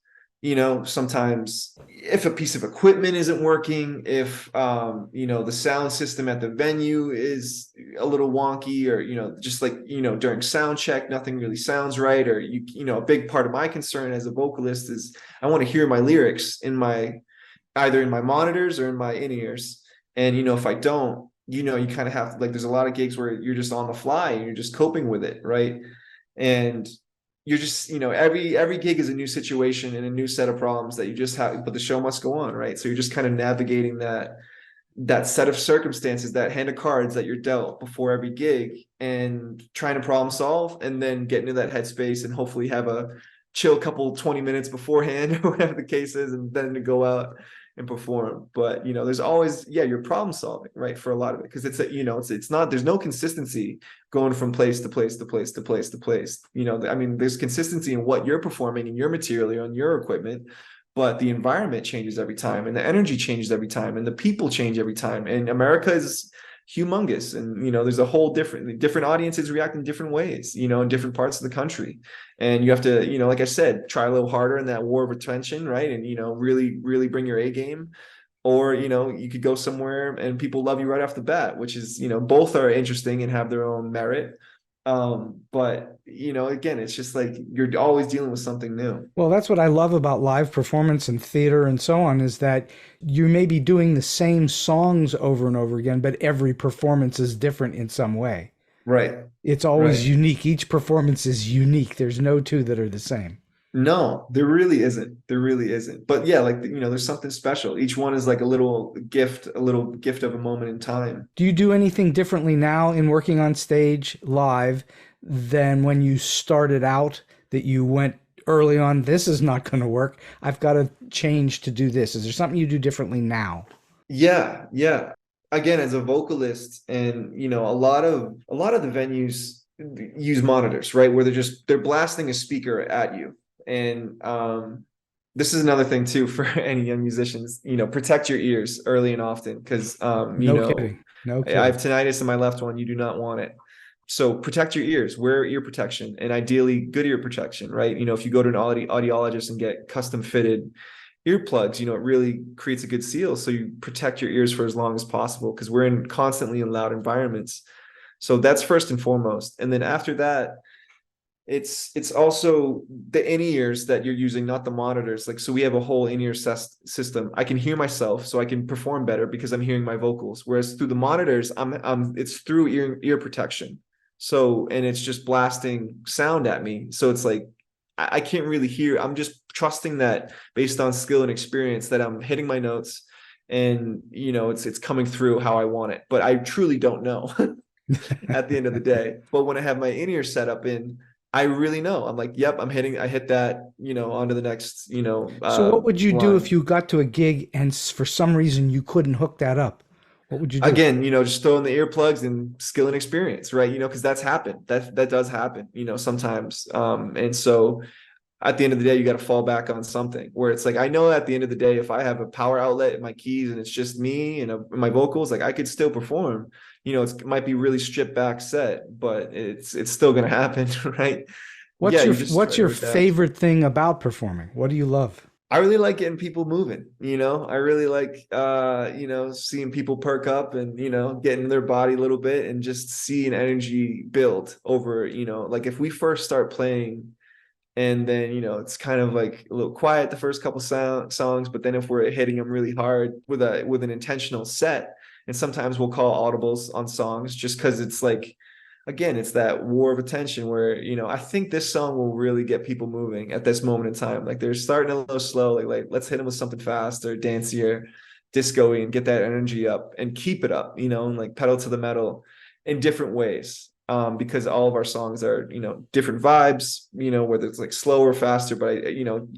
Speaker 2: Sometimes if a piece of equipment isn't working, if the sound system at the venue is a little wonky, or just like during sound check nothing really sounds right, or a big part of my concern as a vocalist is I want to hear my lyrics either in my monitors or in my in-ears. And if I don't, you kind of have to, like, there's a lot of gigs where you're just on the fly and you're just coping with it, right? And you're just, every gig is a new situation and a new set of problems that you just have, but the show must go on, right? So you're just kind of navigating that set of circumstances, that hand of cards that you're dealt before every gig, and trying to problem solve, and then get into that headspace and hopefully have a chill couple 20 minutes beforehand or whatever the case is, and then to go out and perform. But there's always, you're problem solving, right, for a lot of it, because it's not, there's no consistency going from place to place to place to place to place. I mean, there's consistency in what you're performing and your material on your equipment, but the environment changes every time, and the energy changes every time, and the people change every time. And America is humongous, and there's a whole different audiences react in different ways, in different parts of the country. And you have to, like I said, try a little harder in that war of attention, right? And really bring your A game. Or you could go somewhere and people love you right off the bat, which is, both are interesting and have their own merit. But again, it's just like you're always dealing with something new.
Speaker 1: Well, that's what I love about live performance and theater and so on, is that you may be doing the same songs over and over again, but every performance is different in some way.
Speaker 2: Right.
Speaker 1: It's always
Speaker 2: Right.
Speaker 1: unique. Each performance is unique. There's no two that are the same.
Speaker 2: No, there really isn't. There really isn't. But yeah, like, there's something special. Each one is like a little gift of a moment in time.
Speaker 1: Do you do anything differently now in working on stage live than when you started out, that you went early on, this is not going to work, I've got to change to do this? Is there something you do differently now?
Speaker 2: Yeah. Again, as a vocalist, and a lot of the venues use monitors, right? Where they're blasting a speaker at you. And this is another thing too for any young musicians, protect your ears early and often, because
Speaker 1: No kidding.
Speaker 2: I have tinnitus in my left one. You do not want it. So protect your ears, wear ear protection, and ideally good ear protection, right? If you go to an audiologist and get custom fitted earplugs, it really creates a good seal. So you protect your ears for as long as possible, because we're constantly in loud environments. So that's first and foremost. And then after that, it's also the in-ears that you're using, not the monitors. Like, so we have a whole in-ear system. I can hear myself, so I can perform better because I'm hearing my vocals. Whereas through the monitors, it's through ear protection. So, and it's just blasting sound at me. So it's like, I can't really hear. I'm just trusting that based on skill and experience that I'm hitting my notes, and it's coming through how I want it. But I truly don't know at the end of the day. But when I have my in-ear setup in, I really know. I'm like, yep, I hit that, onto the next,
Speaker 1: So what would you do if you got to a gig and for some reason you couldn't hook that up? What would you do?
Speaker 2: Again, just throw in the earplugs and skill and experience, right? Because that's happened. That does happen, sometimes. And so at the end of the day, you got to fall back on something where it's like, I know at the end of the day, if I have a power outlet in my keys and it's just me and my vocals, like I could still perform. It might be really stripped back set, but it's still going to happen, right?
Speaker 1: What's your favorite thing about performing? What do you love?
Speaker 2: I really like getting people moving. I really like, seeing people perk up and, getting their body a little bit and just seeing energy build over, like if we first start playing and then, it's kind of like a little quiet the first couple songs, but then if we're hitting them really hard with an intentional set, and sometimes we'll call audibles on songs just because it's like, again, it's that war of attention where, I think this song will really get people moving at this moment in time. Like they're starting a little slow, like let's hit them with something fast or dancier, disco-y, and get that energy up and keep it up, and like pedal to the metal in different ways. Because all of our songs are, different vibes, whether it's like slower, faster, but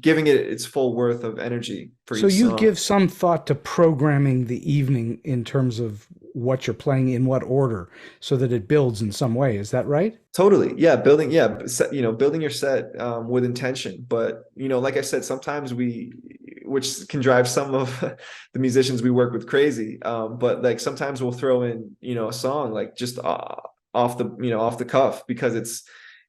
Speaker 2: giving it its full worth of energy for each song. So you
Speaker 1: give some thought to programming the evening in terms of what you're playing in what order so that it builds in some way. Is that right?
Speaker 2: Totally. Yeah. Building your set with intention. But, like I said, sometimes which can drive some of the musicians we work with crazy. But like sometimes we'll throw in, a song like just off the cuff because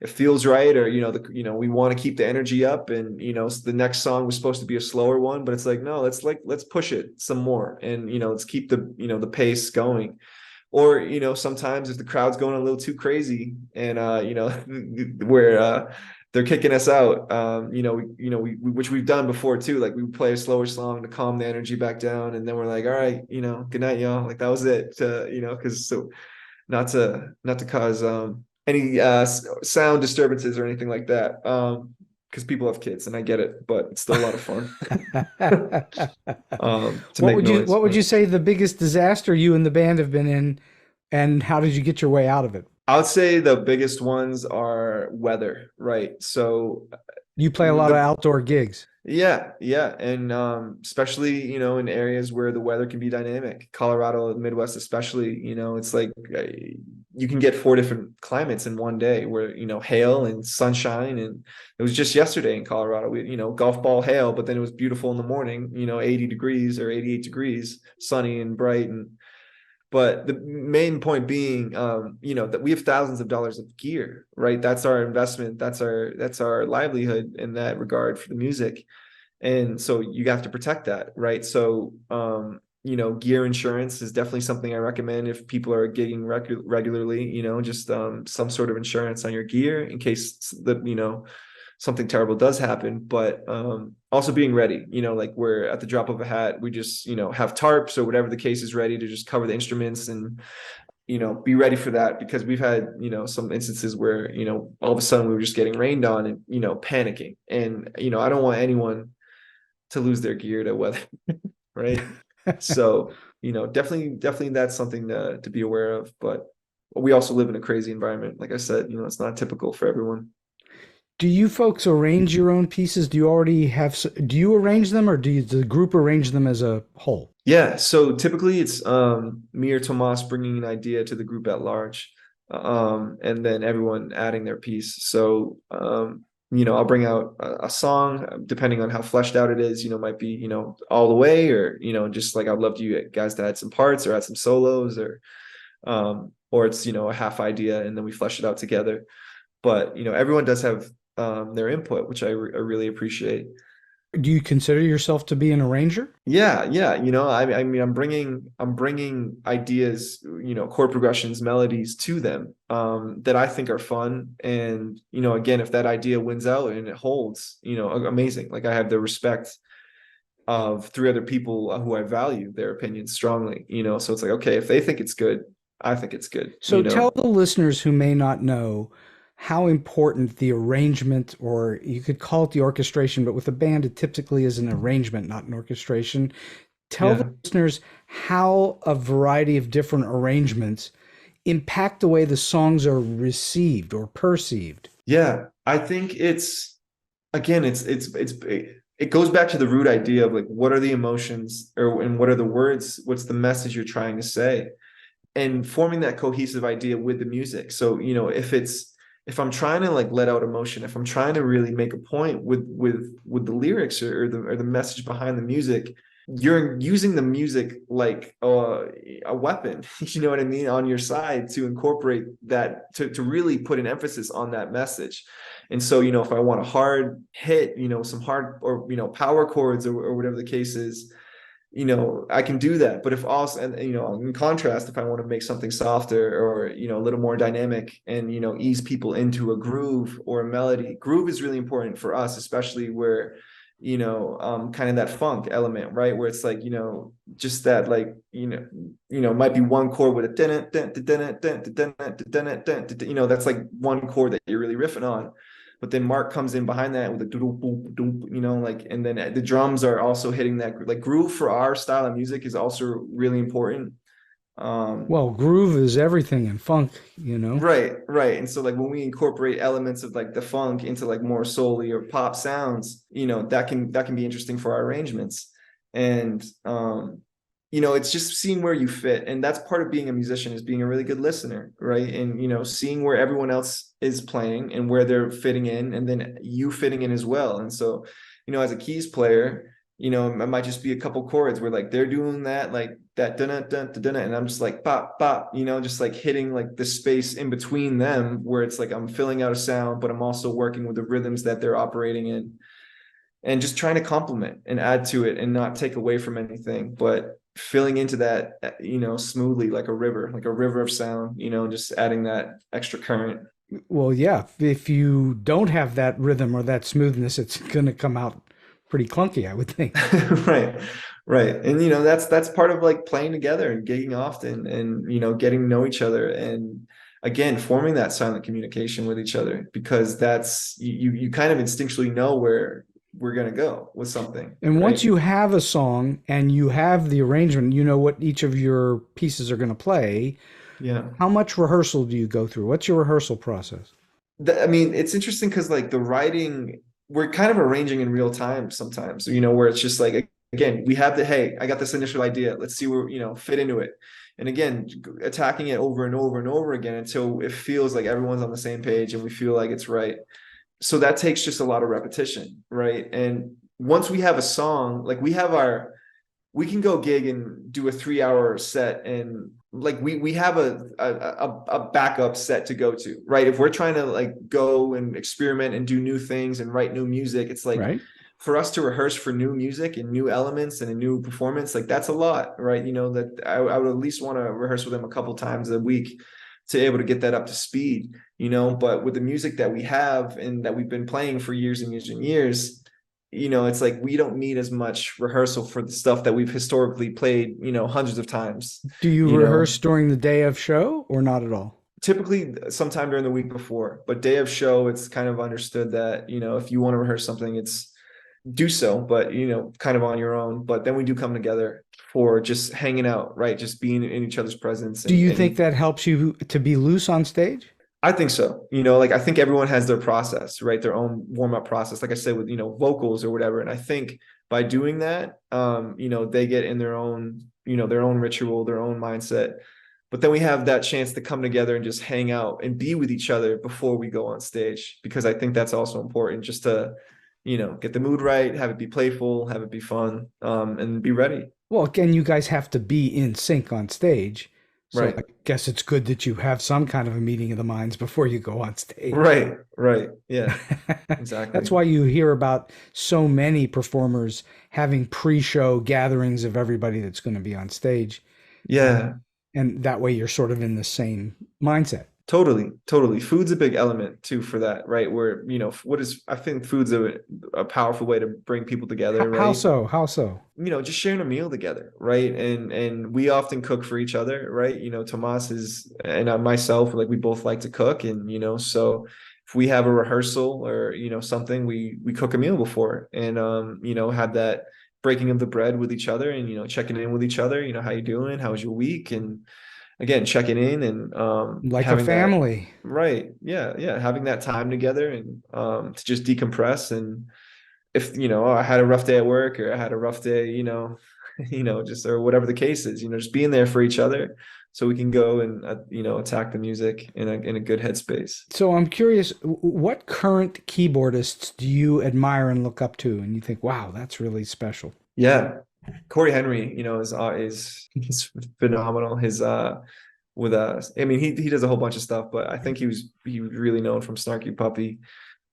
Speaker 2: it feels right, or we want to keep the energy up, and the next song was supposed to be a slower one, but it's like, no, let's push it some more, and let's keep the pace going. Or sometimes if the crowd's going a little too crazy and where they're kicking us out, which we've done before too, like we play a slower song to calm the energy back down, and then we're like, all right, good night, y'all, like that was it, because so not to cause any sound disturbances or anything like that, because people have kids and I get it, but it's still a lot of fun.
Speaker 1: What would you say the biggest disaster you and the band have been in, and how did you get your way out of it?
Speaker 2: I would say the biggest ones are weather, right? So
Speaker 1: you play a lot of outdoor gigs.
Speaker 2: Yeah. And especially, in areas where the weather can be dynamic, Colorado, Midwest, especially, it's like you can get 4 different climates in one day where, hail and sunshine. And it was just yesterday in Colorado, we, golf ball hail, but then it was beautiful in the morning, 80 degrees or 88 degrees, sunny and bright. But the main point being, that we have thousands of dollars of gear, right? That's our investment. That's our livelihood in that regard for the music. And so you have to protect that, right? So, gear insurance is definitely something I recommend if people are gigging regularly, just some sort of insurance on your gear in case something terrible does happen. But also being ready, like we're at the drop of a hat, we just, have tarps or whatever the case is ready to just cover the instruments and, be ready for that, because we've had, some instances where, all of a sudden we were just getting rained on and, panicking. And, I don't want anyone to lose their gear to weather, right? So, definitely that's something to be aware of. But we also live in a crazy environment. Like I said, it's not typical for everyone.
Speaker 1: Do you folks arrange your own pieces? Do you arrange them, or does the group arrange them as a whole?
Speaker 2: Yeah. So typically it's me or Tomas bringing an idea to the group at large, and then everyone adding their piece. So, I'll bring out a song depending on how fleshed out it is, might be, all the way, or, just like, I'd love you guys to add some parts or add some solos, or it's, a half idea and then we flesh it out together. But, everyone does have their input, which I really appreciate.
Speaker 1: Do you consider yourself to be an arranger?
Speaker 2: Yeah. I mean, I'm bringing ideas, chord progressions, melodies to them, that I think are fun. And, again, if that idea wins out and it holds, amazing. Like, I have the respect of 3 other people who I value their opinions strongly, so it's like, okay, if they think it's good, I think it's good.
Speaker 1: So tell the listeners who may not know how important the arrangement, or you could call it the orchestration, but with a band, it typically is an arrangement, not an orchestration. Tell the listeners how a variety of different arrangements impact the way the songs are received or perceived.
Speaker 2: Yeah, I think again, it goes back to the root idea of, like, what are the emotions, and what are the words? What's the message you're trying to say? And forming that cohesive idea with the music. So, if I'm trying to, like, let out emotion, if I'm trying to really make a point with the lyrics or the message behind the music, you're using the music like a weapon, you know what I mean, on your side to incorporate that, to really put an emphasis on that message. And so, if I want a hard hit, some hard, or, power chords, or whatever the case is, I can do that. But if also, and, in contrast, if I want to make something softer, or, a little more dynamic, and, ease people into a groove or a melody. Groove is really important for us, especially where, kind of that funk element, right? Where it's like, just that, like, might be one chord with a, that's like one chord that you're really riffing on. But then Marc comes in behind that with a doodle boop doop, like, and then the drums are also hitting that, like, groove for our style of music is also really important.
Speaker 1: Well, groove is everything in funk,
Speaker 2: Right. And so, like, when we incorporate elements of, like, the funk into, like, more soul-y or pop sounds, that can be interesting for our arrangements. And it's just seeing where you fit. And that's part of being a musician, is being a really good listener, right? And, seeing where everyone else is playing and where they're fitting in, and then you fitting in as well. And so, as a keys player, it might just be a couple chords where, like, they're doing that, like that, dun dun dun, and I'm just like, pop, pop, just like hitting, like, the space in between them, where it's like I'm filling out a sound, but I'm also working with the rhythms that they're operating in, and just trying to complement and add to it and not take away from anything, but filling into that, smoothly, like a river of sound, just adding that extra current.
Speaker 1: Well, yeah, if you don't have that rhythm or that smoothness, it's going to come out pretty clunky, I would think.
Speaker 2: Right. And, that's part of, like, playing together and gigging often, and, getting to know each other, and, again, forming that silent communication with each other, because that's, you kind of instinctually know where we're going to go with something.
Speaker 1: And once you have a song and you have the arrangement, you know what each of your pieces are going to play.
Speaker 2: Yeah.
Speaker 1: How much rehearsal do you go through? What's your rehearsal process?
Speaker 2: I mean, it's interesting because, like, the writing we're kind of arranging in real time sometimes, where it's just like, again, we have hey, I got this initial idea. Let's see where, fit into it. And again, attacking it over and over and over again until it feels like everyone's on the same page and we feel like it's right. So that takes just a lot of repetition, right? And once we have a song, like we can go gig and do a 3-hour set, and like we have a backup set to go to, right? If we're trying to like go and experiment and do new things and write new music, it's like
Speaker 1: Right.
Speaker 2: for us to rehearse for new music and new elements and a new performance, like that's a lot, right? That I would at least want to rehearse with them a couple times a week to be able to get that up to speed, but with the music that we have and that we've been playing for years and years and years, it's like we don't need as much rehearsal for the stuff that we've historically played, hundreds of times.
Speaker 1: Do you rehearse during the day of show or not at all?
Speaker 2: Typically sometime during the week before, but day of show, it's kind of understood that, if you want to rehearse something, it's do so, but, kind of on your own. But then we do come together for just hanging out, right? Just being in each other's presence.
Speaker 1: Do you think that helps you to be loose on stage?
Speaker 2: I think so. Like I think everyone has their process, right? Their own warm-up process, like I said, with, vocals or whatever. And I think by doing that, they get in their own, their own ritual, their own mindset. But then we have that chance to come together and just hang out and be with each other before we go on stage, because I think that's also important, just to, get the mood right, have it be playful, have it be fun, and be ready.
Speaker 1: Well, again, you guys have to be in sync on stage. So
Speaker 2: Right.
Speaker 1: I guess it's good that you have some kind of a meeting of the minds before you go on stage.
Speaker 2: Right. Yeah, exactly.
Speaker 1: That's why you hear about so many performers having pre-show gatherings of everybody that's going to be on stage.
Speaker 2: Yeah.
Speaker 1: And that way you're sort of in the same mindset.
Speaker 2: Totally. Food's a big element too for that, right? Where, I think food's a powerful way to bring people together, right?
Speaker 1: How so?
Speaker 2: Just sharing a meal together, right? And we often cook for each other, right? Tomas and myself, like we both like to cook, and, so if we have a rehearsal or, something, we cook a meal before, and, have that breaking of the bread with each other, and, checking in with each other, how you doing? How was your week? And again, checking in and
Speaker 1: like a family.
Speaker 2: Right. Yeah. Having that time together and to just decompress. And if, I had a rough day at work, or I had a rough day, just, or whatever the case is, just being there for each other so we can go and, attack the music in a good headspace.
Speaker 1: So I'm curious, what current keyboardists do you admire and look up to, and you think, wow, that's really special?
Speaker 2: Yeah. Corey Henry, he's phenomenal. His with I mean, he does a whole bunch of stuff, but I think he was really known from Snarky Puppy.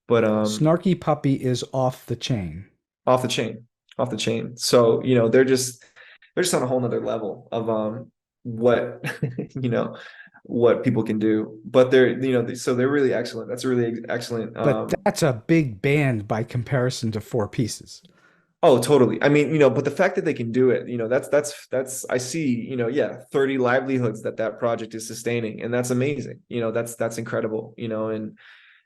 Speaker 2: But
Speaker 1: Snarky Puppy is off the chain.
Speaker 2: Off the chain. So, they're just on a whole nother level of what what people can do. But they're so they're really excellent. That's a really excellent.
Speaker 1: But that's a big band by comparison to four pieces.
Speaker 2: Oh, totally. I mean, but the fact that they can do it, that's I see, 30 livelihoods that project is sustaining, and that's amazing. That's incredible, and,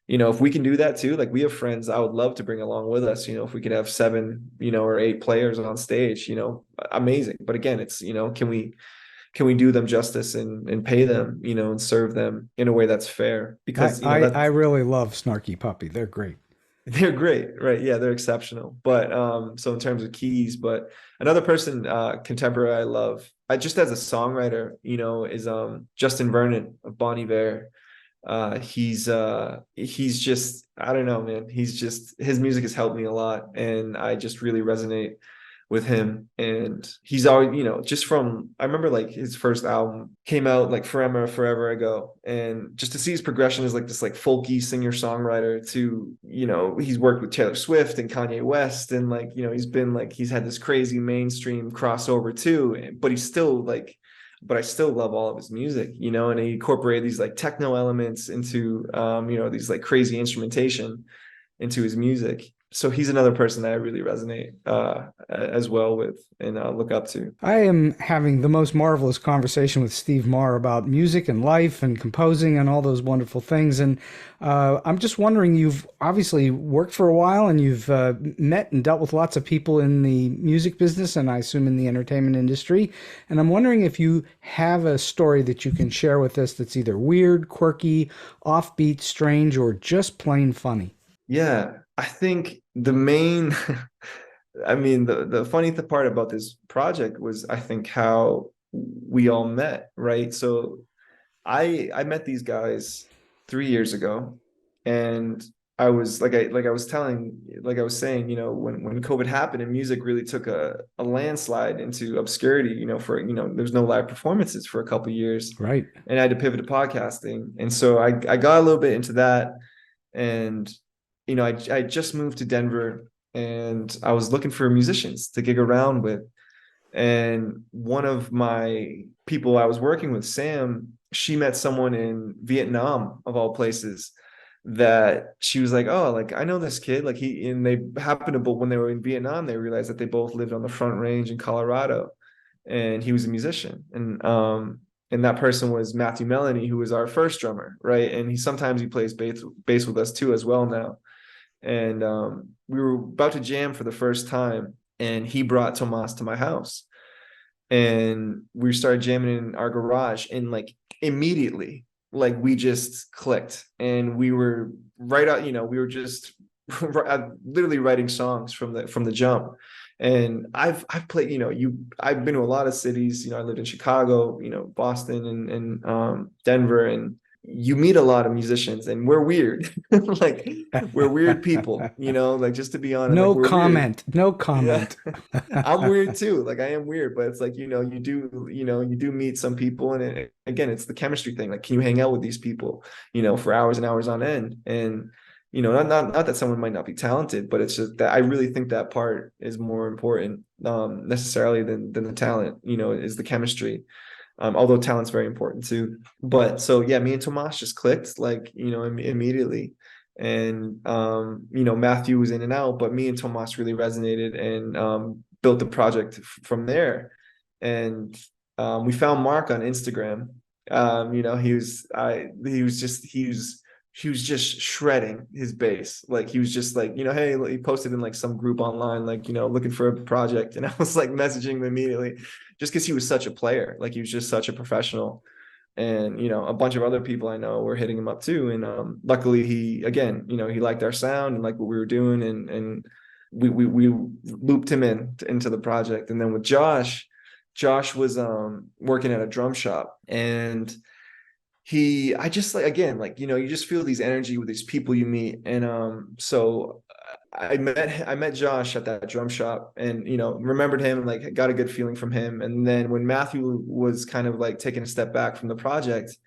Speaker 2: if we can do that too, like we have friends I would love to bring along with us, if we could have 7, or 8 players on stage, amazing. But again, it's, can we do them justice and pay them, and serve them in a way that's fair? Because
Speaker 1: I really love Snarky Puppy. They're great.
Speaker 2: They're great, right? Yeah, they're exceptional. But so in terms of keys, but another person contemporary I love, just as a songwriter, is Justin Vernon of Bon Iver. He's just, I don't know, man. His music has helped me a lot, and I just really resonate with him. And he's always, just from, I remember like his first album came out like forever ago, and just to see his progression as like this like folky singer-songwriter to, he's worked with Taylor Swift and Kanye West, and like, he's had this crazy mainstream crossover too, but I still love all of his music, and he incorporated these like techno elements into these like crazy instrumentation into his music. So he's another person that I really resonate as well with and look up to.
Speaker 1: I am having the most marvelous conversation with Steve Maher about music and life and composing and all those wonderful things. And I'm just wondering, you've obviously worked for a while, and you've met and dealt with lots of people in the music business, and I assume in the entertainment industry. And I'm wondering if you have a story that you can share with us that's either weird, quirky, offbeat, strange, or just plain funny.
Speaker 2: Yeah. I think the main, I mean, the funny part about this project was, I think, how we all met, right? So I met these guys 3 years ago, and I was like I was telling, like I was saying, when COVID happened and music really took a landslide into obscurity, for there's no live performances for a couple of years,
Speaker 1: Right.
Speaker 2: and I had to pivot to podcasting, and so I got a little bit into that, and I just moved to Denver, and I was looking for musicians to gig around with. And one of my people I was working with, Sam, she met someone in Vietnam, of all places, that she was like, oh, like, I know this kid. Like, and they happened to, but when they were in Vietnam, they realized that they both lived on the Front Range in Colorado, and he was a musician. And that person was Matthew Melanie, who was our first drummer, right? And he plays bass with us too as well now. And we were about to jam for the first time, and he brought Tomas to my house, and we started jamming in our garage, and like immediately, like, we just clicked, and we were right out, we were just literally writing songs from the jump. And I've played, I've been to a lot of cities, I lived in Chicago, Boston, and Denver, and you meet a lot of musicians, and we're weird. Like, we're weird people, like, just to be honest, like,
Speaker 1: No
Speaker 2: we're weird.
Speaker 1: comment. No
Speaker 2: Yeah.
Speaker 1: comment.
Speaker 2: I'm weird too. Like, I am weird, but it's like, you do meet some people, and again, it's the chemistry thing. Like, can you hang out with these people, for hours and hours on end? And, not that someone might not be talented, but it's just that I really think that part is more important, necessarily than the talent, is the chemistry. Although talent's very important too. But so, yeah, me and Tomas just clicked, like, immediately. And Matthew was in and out, but me and Tomas really resonated, and built the project from there. And we found Marc on Instagram. He was just shredding his bass. Like, he was just like, hey, he posted in like some group online, like, looking for a project. And I was like messaging him immediately, just because he was such a player. Like, he was just such a professional. And, a bunch of other people I know were hitting him up too. And luckily, he, again, he liked our sound and liked what we were doing. And we looped him into the project. And then with Josh was working at a drum shop, and I just, like, again, like, you just feel these energy with these people you meet. And so I met Josh at that drum shop, and remembered him, and like got a good feeling from him. And then when Matthew was kind of like taking a step back from the project,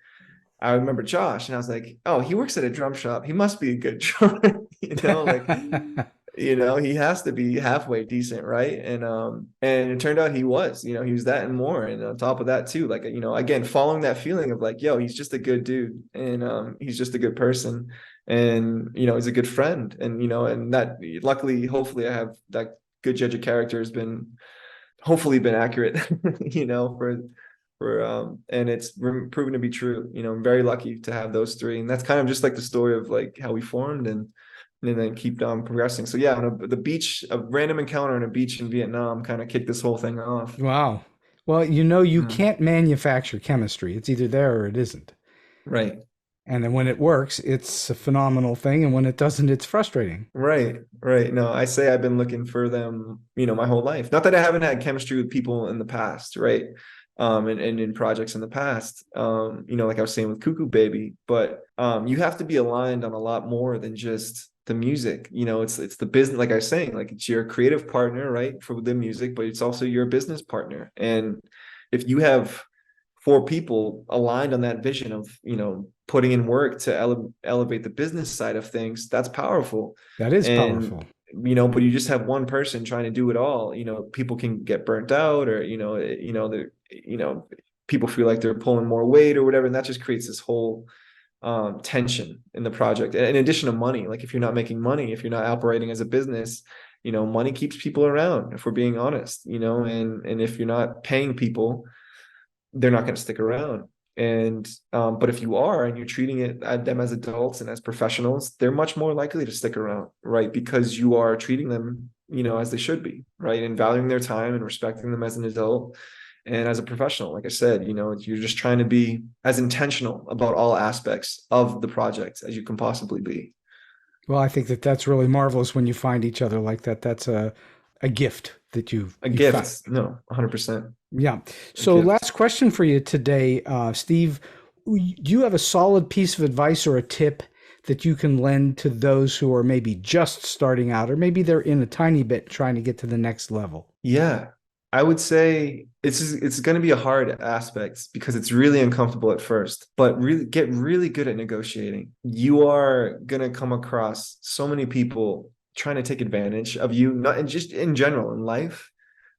Speaker 2: I remember Josh, and I was like, oh, he works at a drum shop, he must be a good drummer. Like, he has to be halfway decent, right? And it turned out he was, he was that and more. And on top of that too, like, again, following that feeling of like, yo, he's just a good dude, and he's just a good person, and he's a good friend. And and that, luckily, hopefully, I have that good judge of character has been hopefully been accurate, and it's proven to be true. I'm very lucky to have those three, and that's kind of just like the story of like how we formed, and then keep on progressing. So yeah, on the beach, a random encounter on a beach in Vietnam kind of kicked this whole thing off.
Speaker 1: Wow. Well, you can't manufacture chemistry. It's either there or it isn't.
Speaker 2: Right.
Speaker 1: And then when it works, it's a phenomenal thing. And when it doesn't, it's frustrating.
Speaker 2: Right. No, I say I've been looking for them, my whole life. Not that I haven't had chemistry with people in the past, right? And in projects in the past, like I was saying with Cuckoo Baby, but you have to be aligned on a lot more than just the music. It's the business, like I was saying, like, it's your creative partner, right, for the music, but it's also your business partner. And if you have 4 people aligned on that vision of, putting in work to elevate the business side of things, that's powerful.
Speaker 1: That is powerful.
Speaker 2: But you just have one person trying to do it all, people can get burnt out, or, people feel like they're pulling more weight or whatever. And that just creates this whole tension in the project. In addition to money, like, if you're not making money, if you're not operating as a business, money keeps people around, if we're being honest, and if you're not paying people, they're not going to stick around. And but if you are, and you're treating them as adults and as professionals, they're much more likely to stick around, right? Because you are treating them, as they should be, right? And valuing their time and respecting them as an adult and as a professional. Like I said, you're just trying to be as intentional about all aspects of the project as you can possibly be.
Speaker 1: Well, I think that that's really marvelous when you find each other like that. That's a gift that
Speaker 2: A
Speaker 1: you found.
Speaker 2: gift. No, 100%.
Speaker 1: Yeah.
Speaker 2: A
Speaker 1: So
Speaker 2: gift.
Speaker 1: last question for you today, Steve. Do you have a solid piece of advice or a tip that you can lend to those who are maybe just starting out, or maybe they're in a tiny bit trying to get to the next level?
Speaker 2: Yeah, I would say it's going to be a hard aspect because it's really uncomfortable at first, but really get really good at negotiating. You are going to come across so many people trying to take advantage of you, not and just in general in life,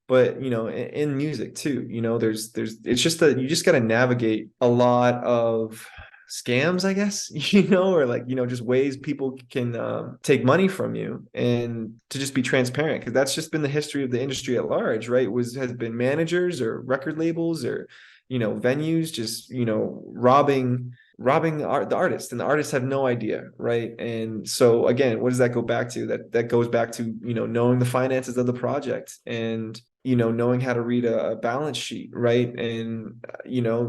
Speaker 2: but in music too. There's it's just that you just got to navigate a lot of scams, I guess, or like, just ways people can take money from you, and to just be transparent, because that's just been the history of the industry at large, right? Has been managers or record labels or venues just robbing the artist, and the artists have no idea, right? And so again, what does that go back to? That goes back to knowing the finances of the project, and knowing how to read a balance sheet, right? And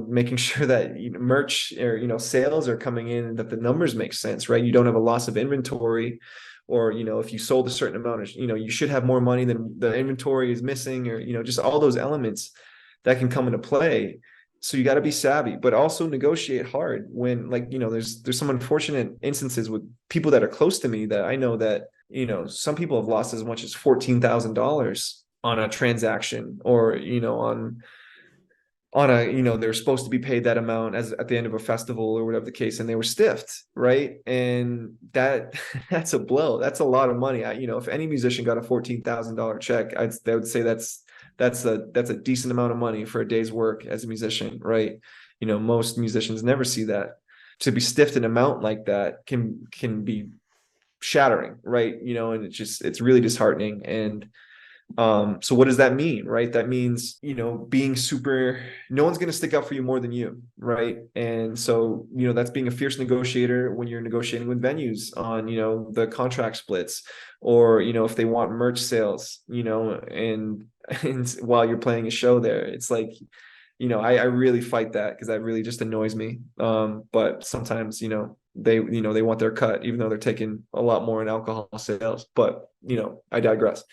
Speaker 2: making sure that merch or sales are coming in and that the numbers make sense, right? You don't have a loss of inventory, or if you sold a certain amount of you should have more money than the inventory is missing, or just all those elements that can come into play. So you got to be savvy, but also negotiate hard when, like, there's some unfortunate instances with people that are close to me that I know that some people have lost as much as $14,000 on a transaction, or on a they're supposed to be paid that amount as at the end of a festival or whatever the case, and they were stiffed, right? And that's a blow. That's a lot of money. If any musician got a $14,000 check, I would say that's a decent amount of money for a day's work as a musician, right? Most musicians never see that. To be stiffed an amount like that can be shattering, right? And it's really disheartening. And so what does that mean, right? That means being super, no one's going to stick up for you more than you, right? And so that's being a fierce negotiator when you're negotiating with venues on the contract splits, or if they want merch sales, and while you're playing a show there, it's like I really fight that, because that really just annoys me. But sometimes they want their cut, even though they're taking a lot more in alcohol sales. But I digress.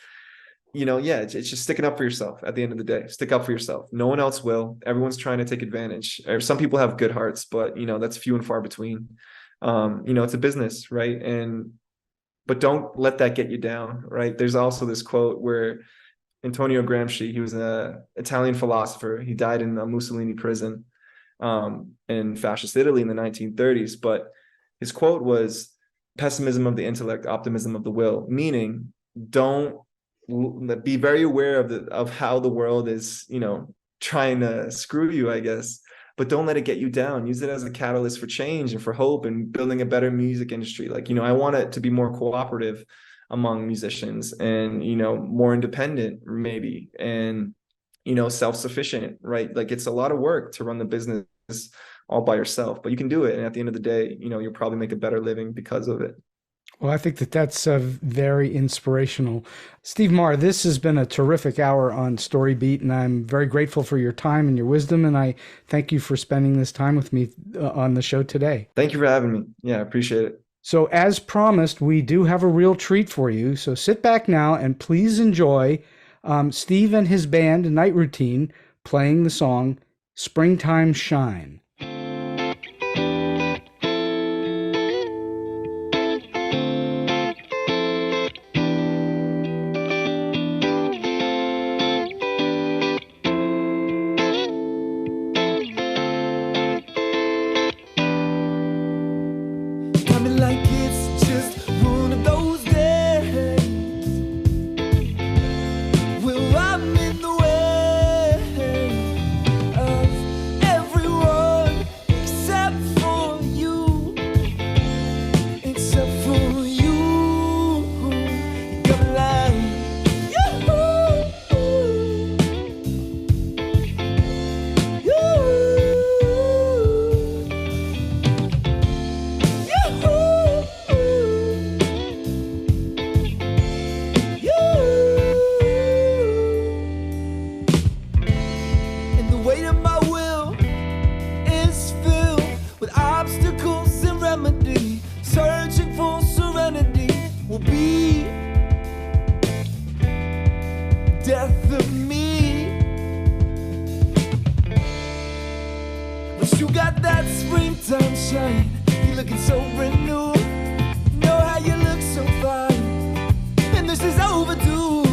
Speaker 2: It's just sticking up for yourself. At the end of the day, stick up for yourself. No one else will. Everyone's trying to take advantage. Or some people have good hearts, but that's few and far between. It's a business, right? But don't let that get you down, right? There's also this quote where Antonio Gramsci, he was an Italian philosopher. He died in a Mussolini prison in fascist Italy in the 1930s. But his quote was, "Pessimism of the intellect, optimism of the will," meaning be very aware of how the world is, trying to screw you, I guess, but don't let it get you down. Use it as a catalyst for change and for hope and building a better music industry. Like, I want it to be more cooperative among musicians, and, more independent maybe, and, self-sufficient, right? Like, it's a lot of work to run the business all by yourself, but you can do it. And at the end of the day, you'll probably make a better living because of it.
Speaker 1: Well, I think that that's very inspirational. Steve Maher, this has been a terrific hour on StoryBeat, and I'm very grateful for your time and your wisdom, and I thank you for spending this time with me on the show today.
Speaker 2: Thank you for having me. Yeah, I appreciate it.
Speaker 1: So as promised, we do have a real treat for you. So sit back now and please enjoy Steve and his band, Night Routine, playing the song Springtime Shine.
Speaker 4: Well, I'm in the way of everyone. death of me. But you got that springtime shine. You're looking so brand new. Know how you look so fine. And this is overdue.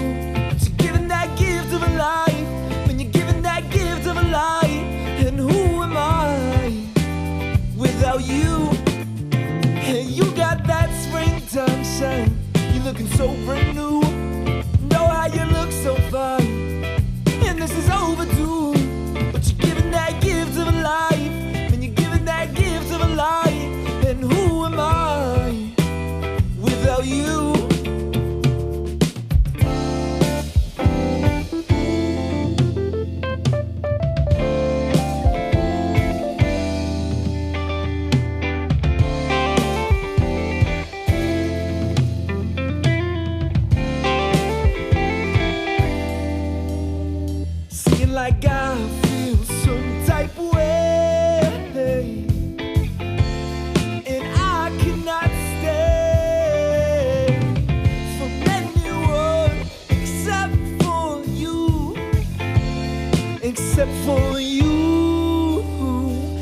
Speaker 4: But you're giving that gift of a life. When you're giving that gift of a life. And who am I without you? Hey, you got that springtime shine. You're looking so brand new. Know how you look so fine. And this is overdue. But you're giving that gift of a life. When you're giving that gift of a life. And who am I without you? Like I feel some type of way, and I cannot stay from anyone except for you, except for you.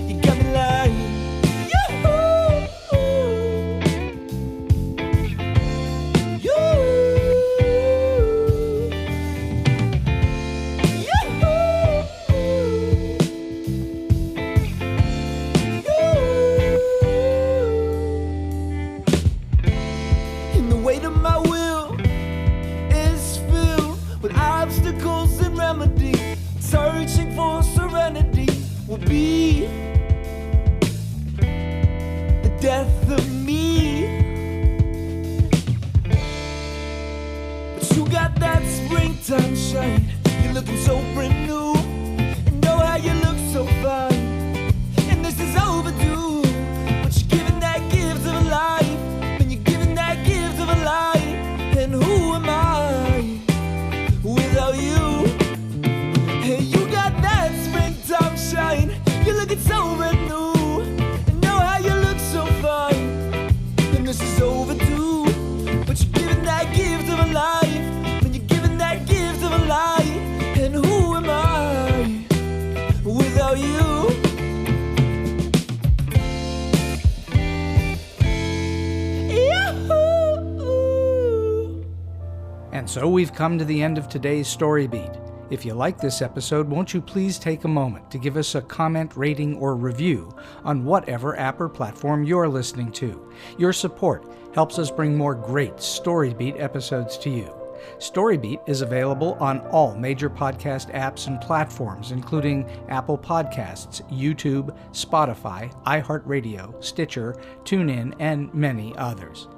Speaker 4: You got me like searching for serenity will be the death of me. But you got that springtime shine. You're looking so brand new. And know how you look so fine. And this is overdue. But you're giving that gift of a life. And you're giving that gift of a life. And who am I without you? Hey, you got that springtime shine. You're looking so brand new. And know how you look so fine. And this is overdue. But you're giving that gift of a life. When you're giving that gift of a life. And who am I without you? Yahoo!
Speaker 1: And so we've come to the end of today's Story Beat. If you like this episode, won't you please take a moment to give us a comment, rating, or review on whatever app or platform you're listening to. Your support helps us bring more great StoryBeat episodes to you. StoryBeat is available on all major podcast apps and platforms, including Apple Podcasts, YouTube, Spotify, iHeartRadio, Stitcher, TuneIn, and many others.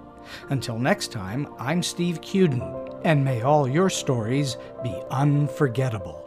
Speaker 1: Until next time, I'm Steve Cuden, and may all your stories be unforgettable.